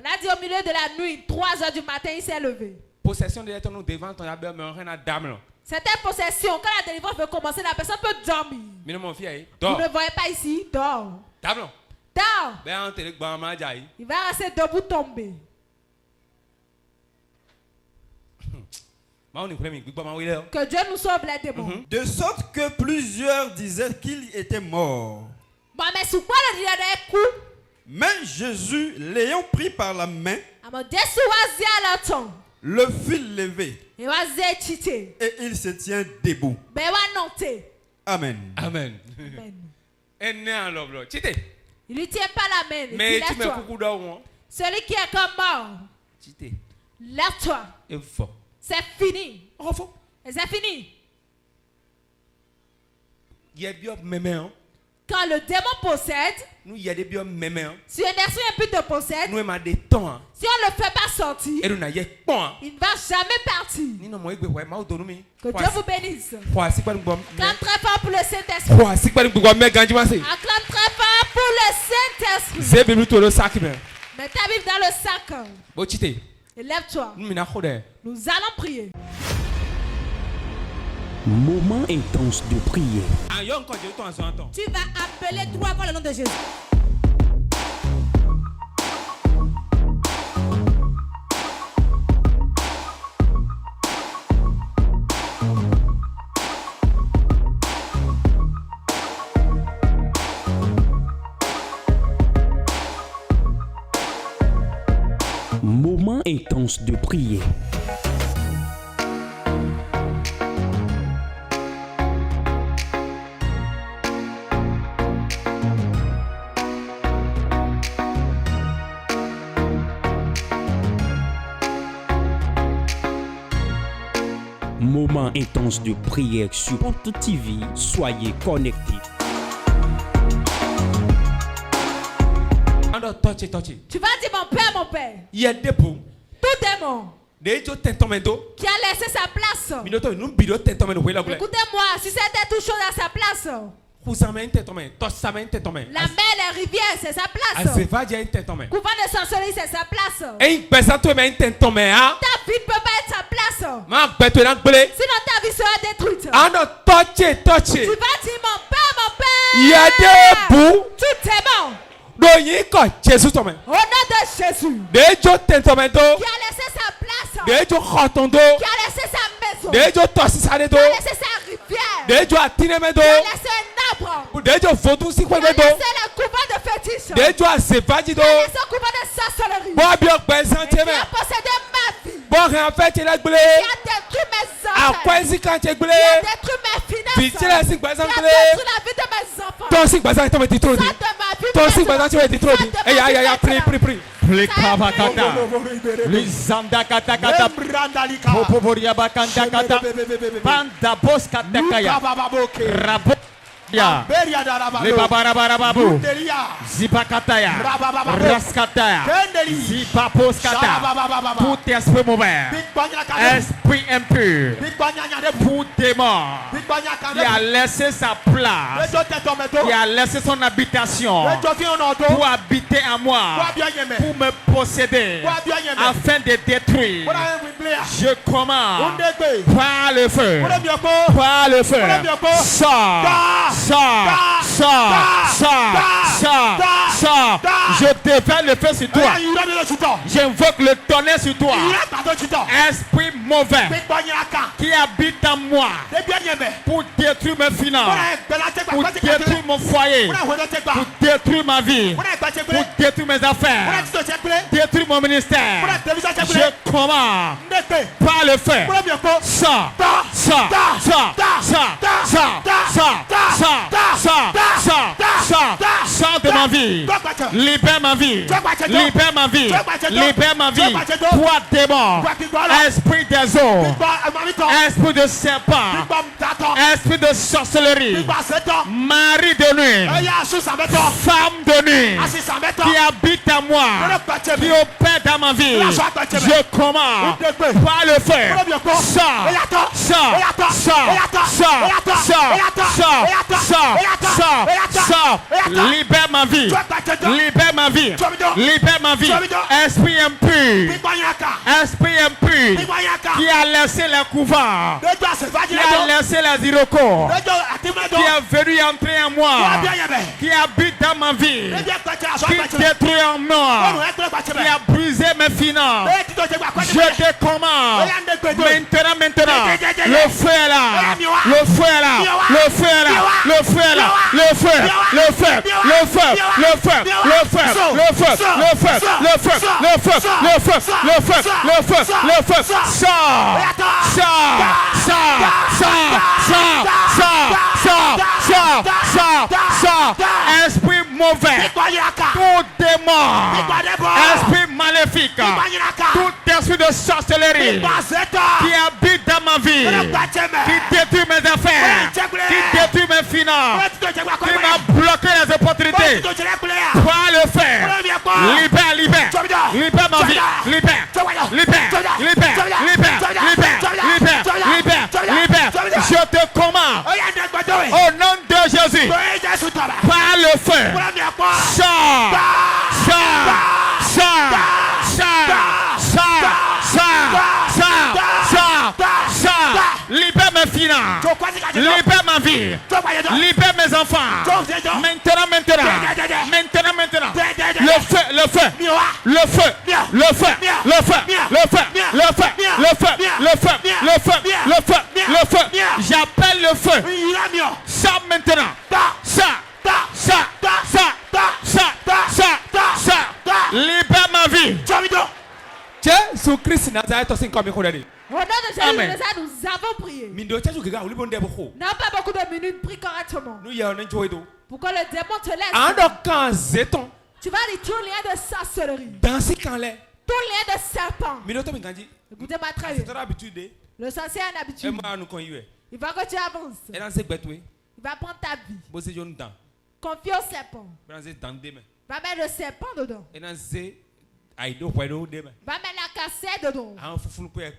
a dit au milieu de la nuit, 3h du matin, il s'est levé. Possession de l'éternel devant ton abel, mais rien à dame. C'était possession. Quand la délivrance veut commencer, la personne peut dormir. Mais non, mon fils, vous ne voyez pas ici, dors. Dors. Il va rester debout, tomber. Que Dieu nous sauve les démons. De sorte que plusieurs disaient qu'il était mort. Mais Jésus, l'ayant pris par la main, le fit lever. Et il se tient debout. Amen. Amen. Il ne tient pas la main. Mais tu me celui qui est comme mort. Lève-toi. C'est fini. C'est fini. Quand le démon possède, si un esprit impur te possède, si on ne le fait pas sortir, il ne va jamais partir. Que Dieu vous bénisse. Acclame très fort pour le Saint-Esprit. Acclame très fort pour le Saint-Esprit. Mets ta Bible dans le sac. Et lève-toi. Nous allons prier. Moment intense de prière. Tu vas appeler 3 fois le nom de Jésus. Moment intense de prière. Moment intense de prière sur Porte TV. Soyez connectés. Tu vas dire mon père. Il y a des bons. Tout démon qui a laissé sa place. Écoutez-moi, si c'était tout chose à sa place. La mer, les rivières, c'est sa place. Couvent de sorcellerie, c'est sa place. Ta vie ne peut pas être sa place. Sinon ta vie sera détruite. Tu vas dire mon père. Il y a des bouts. Tout est bon. Au nom de Jésus. Qui a laissé sa place. Qui a laissé sa maison. Qui a laissé sa rivière. Qui a laissé un arbre. Dejo fotu si kwa bedo. C'est le couvent de fétiche. Dejo asevaji do. C'est le couvent de sorcellerie. Bo bio pesante me. Il a possédé ma vie. Bo rien fait il a glé. Il a détruit mes enfants. A quoi si quand tu glé. Il a détruit mes finances. Vite la si bazan glé. Il a détruit la vie de mes enfants. Ton si bazan tu vas être trop dit. Ton si bazan tu vas être trop dit. Eh ya prie. Plikava kata. Lizanda kata kata. Poporia bakanda kata. Banda bos kata kaya. Rabo. Ya. Le babarababu. Zipakataya. Raskataya. Zipaposkata. Tout esprit mauvais. Esprit impur. Pour tes morts. Il a laissé sa place. Il a laissé son habitation. Pour habiter à moi. Pour me posséder. Afin de détruire. Je commande. Par le feu. Par le feu. Sors. Je défends le feu sur toi. J'invoque le tonnerre sur toi. Esprit mauvais qui habite en moi pour détruire mes finances, pour détruire mon foyer, pour détruire ma vie, pour détruire mes affaires, détruire mon ministère. Je commande par le feu. Sors de ma vie. Libère ma vie. Libère ma vie. Libère ma vie. Toi démon. Esprit des eaux. Esprit de serpent. Esprit de sorcellerie. Mari de nuit. Femme de nuit. Qui habite à moi. Qui opère dans ma vie. Je commande par le feu. Libère ma vie. Libère ma vie. Libère ma vie. Esprit impur. Esprit impur. Qui a laissé les couvents. Qui a laissé les irocos. Qui est venu entrer en moi. Qui habite dans ma vie. Qui détruit en moi. Qui a brisé mes finances. Je te commande. Maintenant. Le feu est là. Le feu est là. Le feu est là. Le feu est là. Le feu. Le feu. Le feu. Le feu. Le feu. Le feu. Le feu. Le feu. Le feu. Le feu. Le feu. Le feu. Le feu. Sors. Esprit mauvais. Tout démon. Esprit maléfique. Tout esprit de sorcellerie qui habite dans ma vie. Qui détruit mes affaires. Qui détruit mes finances. Qui m'a bloqué les opportunités. Par le fer. Libère, libère. Libère ma vie. Libère. Libère. Libère. Libère. Libère. Libère. Libère. Je te commande. Au nom de Jésus. Par le feu. Sors. Libère mes finances. Libère ma vie. Libère mes enfants. Maintenant. Le feu. Le feu. Le feu. Le feu. Le feu. Le feu. Le feu. Le feu. Le feu. Le feu. Le feu. Le feu. J'appelle le feu. Ça maintenant. Libère ma vie. Jésus Christ Nazareth aussi comme il connaît. Au nom de Jésus, nous avons prié. N'a pas beaucoup de minutes, prie correctement. Pourquoi le démon te laisse? Tu vas dire tout lien de sorcellerie. Tout lien de serpent. Écoutez-moi très bien. Le sorcier a une habitude. Il va que tu avances. Il va prendre ta vie. Confie au serpent. Va mettre le serpent dedans. Va mettre la cassette dedans.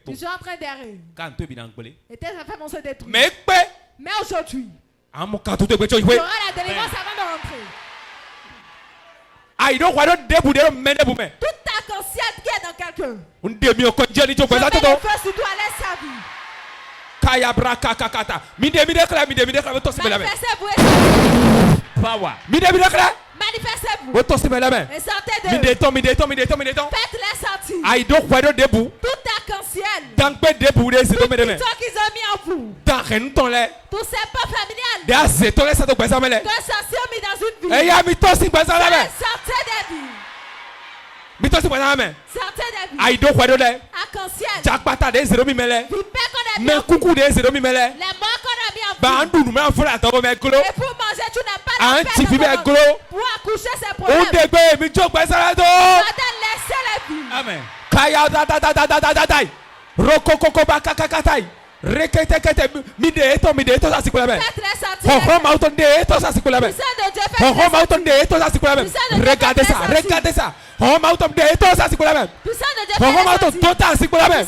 Tu suis en train d'errer. Et tes affaires vont se détruire. Mais aujourd'hui, tu auras la délivrance avant de rentrer. Toute ta conscience qui est dans quelqu'un. Mets le feu sur toi, laisse sa vie. Manifestez-vous. Et sortez de. Faites-les sortir. Toute ta conscience. Tout qu'ils ont mis en vous. Tous ces pas familiales. Que sorciers ont mis dans une ville. Sortez des villes. Sortez des villes. Arc-en-ciel. Mais coucou des zéro mimele. Les morts qu'on a mis en vie. Et pour manger, tu n'as pas la peine pour accoucher ses problèmes. Satan, laissez les vies. Amen. Kaya da da da da da da da. Roko koko baka kakatai. Rekete kete mideto sa sikulame. Ho mauton de to sa sikulame. Ho mauton de to sa sikulame. Regardez ça. Ho mauton de to sa sikulame. Ho mauton to sa sikulame.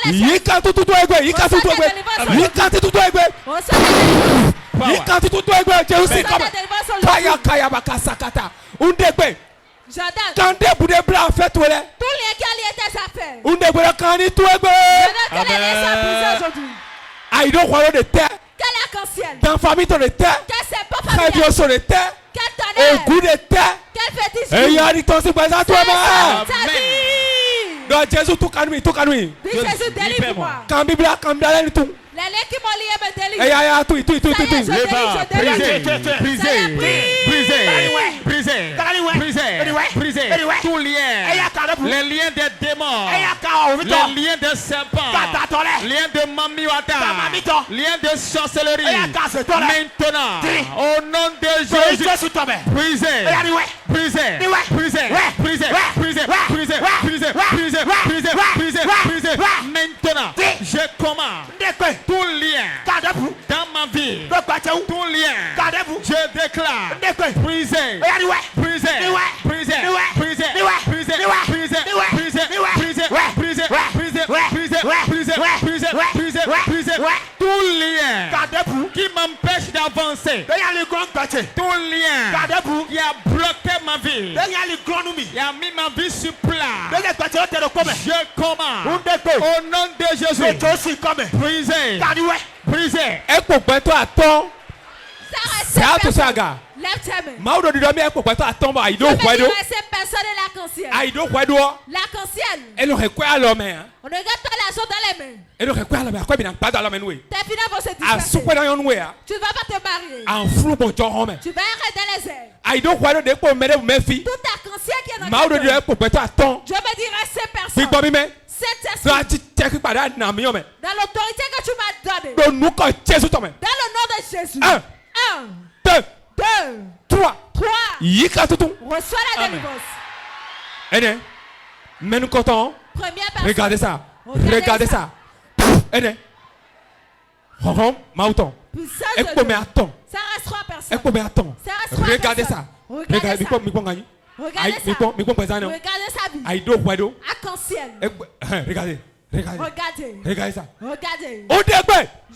Yika tutu egwe. Yika tutu egwe. Jésus comme. Kaya baka sakata. Undegbe. Jordan. Quand des bouts de blanc fait tout le. Tout lien qui a lié tes affaires. On ne peut pas ni tout Jordan, quelle est sa prison aujourd'hui? Aïe donc royaume de terre. Quel arc-en-ciel? Dans famille ton de terre. Quel c'est pas familial? Très bien sur de terre. Quel tonnerre? Au goût de terre. Quel fétiche? Et il y a dit ton c'est présent toi-même. Donc Jésus tout calme. Jésus délivre-moi. Quand Bible quand dans tout. Les liens qui m'ont lié me délivrent. Et ya tout. Brisez. Tout lien. Les liens des démons. Les liens des serpents. Liens de mamiwata. Liens de sorcellerie. Maintenant, au nom de Jésus. Brisez. Maintenant, je commande tout lien dans ma vie. Tout lien, je déclare brisé. Tout lien qui m'empêche d'avancer. Tout lien qui a bloqué ma vie. Il a mis ma vie sur plat. Je commande au nom de Jésus. Brisé. Et pour toi à ton. C'est à tout ça, gars. Lève tes mains. Maudo du domi pour toi à ton. Aïdo Guaido. Cette personne est l'arc-en-ciel. Aïdo Guaido. L'arc-en-ciel. Elle aurait quoi à l'homme? On ne regarde pas l'argent dans les mains. Elle aurait quoi à l'homme? Quoi bien pas dans la main? Tes finances vont se disperser. Tu ne vas pas te marier. En flou pour ton homme. Tu vas arrêter dans les airs. Aïdo Guaido de pour mes filles. Tout arc-en-ciel qui est dans Maudo du pour toi à ton. Je me dirai ces personnes. Cette esprit. Dans l'autorité que tu m'as donnée. Dans le nom de Jésus. 1, 2, 3. Reçois la délivrance. Mais nous comptons. Première personne. Regardez ça. Regardez ça. Mauton. Ça reste 3 personnes. Regardez ça. Regardez ça. Regardez sa vie. Arc-en-ciel. Regardez ça. Regardez.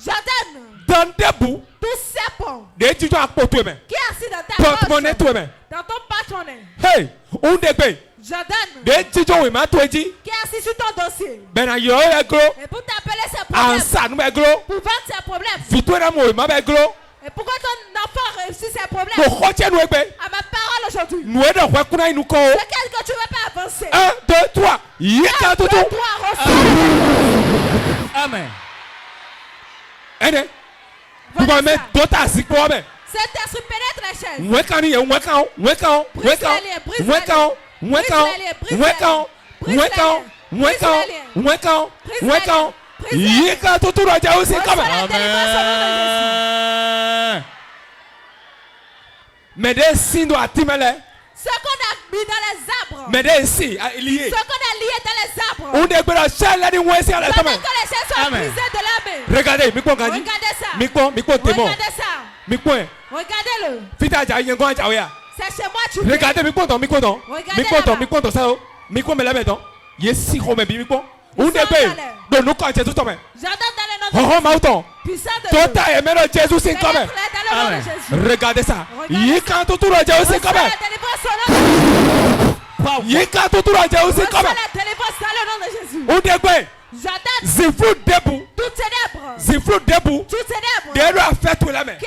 Jordan. Dans des bouts. Tout serpent. Des étudiants à porte toi-même. Qui est assis dans ta porte-monnaie toi-même. Dans ton porte-monnaie. Hey, on débait. Jordan. Des étudiants oui, ma toi dit. Qui est assis sur ton dossier. Ben ayo est gros. Et pour t'appeler ses problèmes. En ça nous est gros. Pour vendre ses problèmes. Victoire d'amour, ma est gros. Et pourquoi ton enfant réussit ses problèmes? Nous retiens nous ébé. À ma parole aujourd'hui. Nous est dans quoi qu'on a nous ko. C'est que tu veux pas avancer. 1, 2, 3. Yika tout. Amen. Tu vas mettre d'autres assis pour moi. Cet esprit pénètre les chaises. Yika tout raja aussi comme. Mais des signes doivent timele. Ce qu'on a mis dans les arbres. Mais des signes liés. Ce qu'on a lié dans les arbres. On est la chaîne là, que les chaînes soient brisées de la main. Regardez, regardez ça. Regardez ça. Regardez-le. C'est chez moi tu. Regardez, regardez ça. Mais la maison. Yes, si on met micro. On est de nous quand Jésus tombe. J'entends dans le nom de Jésus. Puissant de Dieu. Toi et même Jésus c'est comme. Regardez ça. Yika tout raja aussi comme. Yika tout raja aussi comme. On est quoi? Ziflou debout. Ziflou debout. Dès a fait tout la main.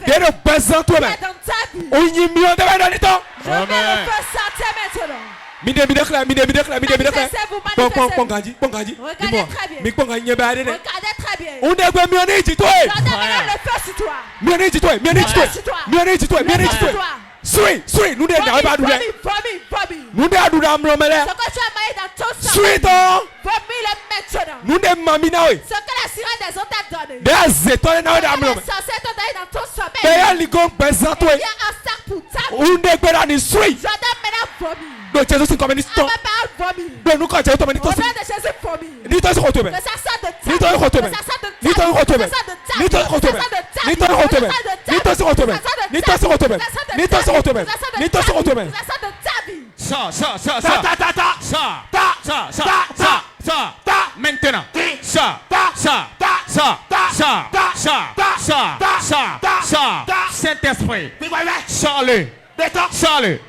Dès le présent tout la main. On y met on devait dans le temps. Je vais le faire sortir maintenant. Regardez très bien. Regardez très très bien. On est bien mieux dit toi. J'entends le feu sur toi. Mieux dit toi, mieux dit toi. Mieux dit toi, mieux dit toi. Suis, nous ne n'avons pas doublé. Nous ne n'avons pas doublé. Ce que tu as maillé dans ton sang. Suis donc. Vomis-le maintenant. Nous ne mamina oui. Ce que la sirène des autres t'a donné. Des étoiles dans le sommeil. Les sorciers t'ont donné dans ton sommeil. D'ailleurs, les gars, présent toi. Il y a un sac pour ta vie. On est bien dans suis. J'entends maintenant vomi. Donc Jésus c'est comme un instant. Donc nous quand Jésus tombe, au nom de Jésus vomi. Ni toi se retrouve. Que ça sorte de ta. Ni toi se retrouve. Ni toi se retrouve. Ni toi se retrouve. Ni toi se retrouve. Ni toi se retrouve. Ni toi se retrouve. Ni toi se retrouve. Ni toi se retrouve. Ça. Maintenant. Ça. Saint-Esprit. Sors-le. Sors-le.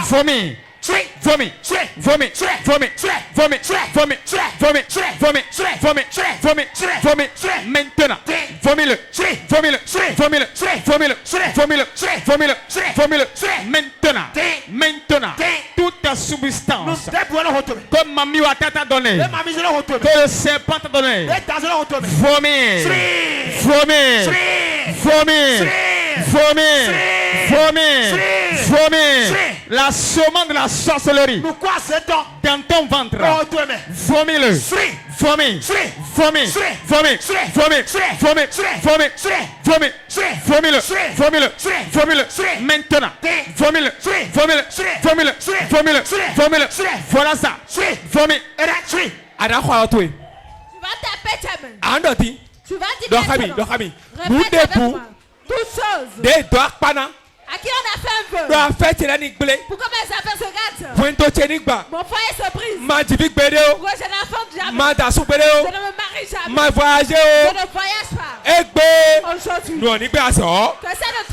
Vomis. Maintenant. Vomis-le. Maintenant. Toute ta substance. Comme Mamie Ouata t'a donné. Que le serpent t'a donné. Vomis. La semence de la sorcellerie dans ton ventre. Vomis-le. Maintenant. Vomis-le. Voilà ça. Vomis. Tu vas taper ta main. Tu vas dire répète avec moi. Toutes choses. À qui on a fait un vœu? Pourquoi mes affaires se gâtent? Mon foyer se brise. Pourquoi j'ai l'enfant jamais? Je ne me marie jamais. Je ne voyage pas. Aujourd'hui. Que ça ne te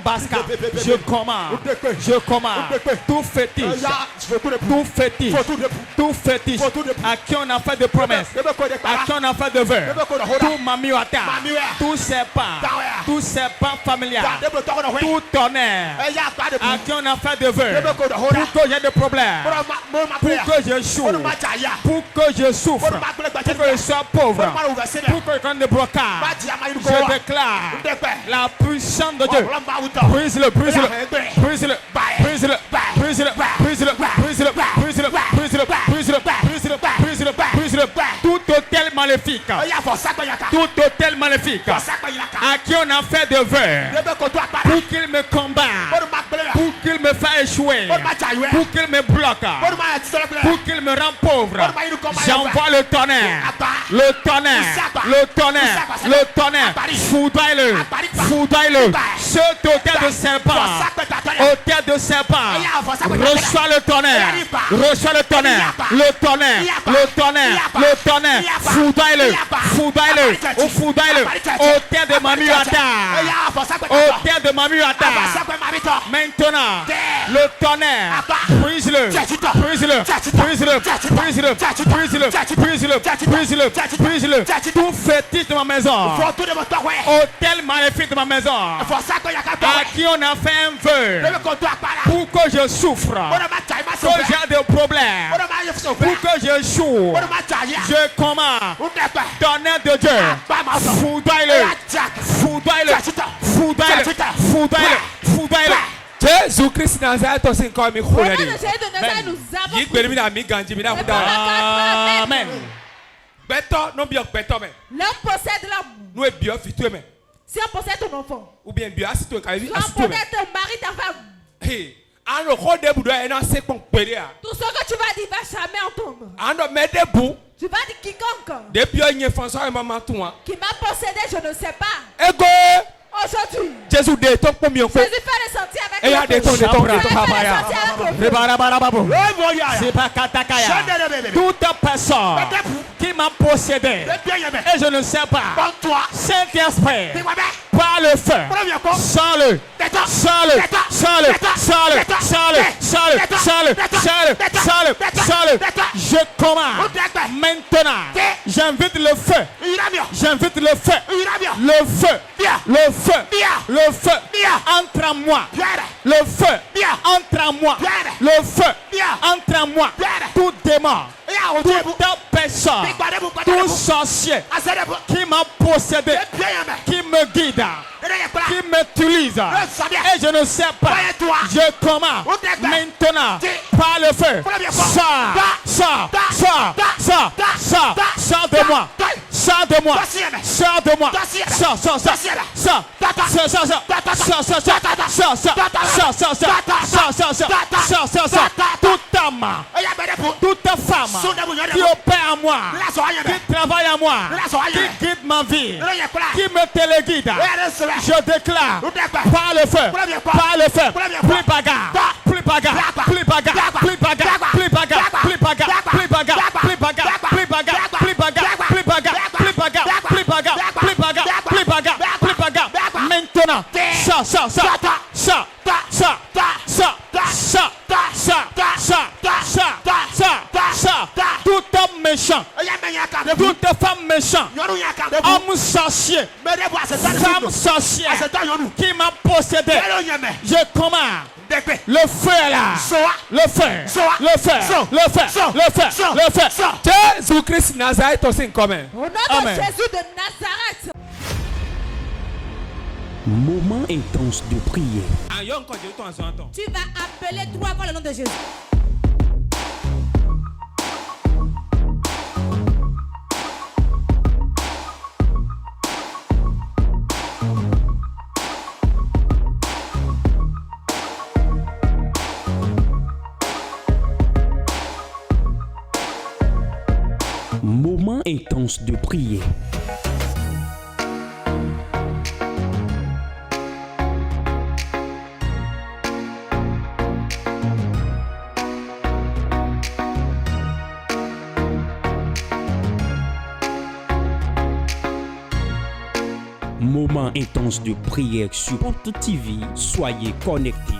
Baska, je commande tout fétiche à qui on a fait de promesses, à qui on a fait de vœux, tout mamiwata, tout serpent familial, tout tonnerre, à qui on a fait de vœux, pour que j'ai des problèmes, pour que je choue, pour que je souffre, pour que je sois pauvre, pour que je connaisse des blocages, je déclare la puissance de Dieu. Brise-le. Tout hôtel maléfique. À qui on a fait de vœux. Pour qu'il me combat. Pour qu'il me fasse échouer. Pour qu'il me bloque. Pour qu'il me rende pauvre. J'envoie le tonnerre. Foudaille-le. Ce hôtel de serpent. Reçois le tonnerre. Foudaille-le. Hôtel de Mamiwata. Maintenant, le tonnerre. Brise-le. Tout fétiche de ma maison. Hôtel maléfique de ma maison. À qui on a fait un vœu. Pour que je souffre. Que j'ai des problèmes. Pour que je choue. Je commande. Tonnerre de Dieu. Foudaille-le. Jésus-Christ Nazareth aussi comme il faut. Amen. L'homme possède l'homme. Si on possède ton enfant. Ou bien bien si tu as possède ton mari, ta femme. Tout ce que tu vas dire va jamais entendre. Tu vas dire quiconque qui m'a possédé, je ne sais pas. Aujourd'hui, Jésus fait le sortir avec toute personne qui m'a possédé et je ne sais pas. Saint-Esprit, par le feu, sors-le. Je commande maintenant J'invite le feu. J'invite le feu. Le feu. Le feu. Le feu. Entre en moi. Le feu. Entre en moi. Le feu. Entre en moi. Tout démon. Toute personne. Tout sorcier qui m'a possédé. Qui me guide. Qui m'utilise. Et je ne sais pas. Je commande maintenant par le feu. Sors de moi. Sors de moi. Sors de moi. Toute âme, toute femme qui opère en moi, qui travaille en moi, qui guide ma vie, qui me téléguide, je déclare par le feu, par le feu, plus bagarre, plus bagarre, plus bagarre, plus bagarre, plus bagarre, plus bagarre, plus bagarre, plus bagarre, plus bagarre, plus bagarre, plus bagarre, plus bagarre, plus bagarre, plus bagarre, plus bagarre, plus bagarre. Maintenant, tout homme méchant, toute femme méchante, homme sorcier, femme sorcière qui m'a possédé, je commande. Le feu est là. Le feu. Le feu. Le feu. Le feu. Le feu. Jésus-Christ Nazareth aussi commun. Au nom de Jésus de Nazareth. Moment intense de prière. Tu vas appeler 3 fois le nom de Jésus. Moment intense de prière. Moment intense de prière sur Porte TV. Soyez connectés.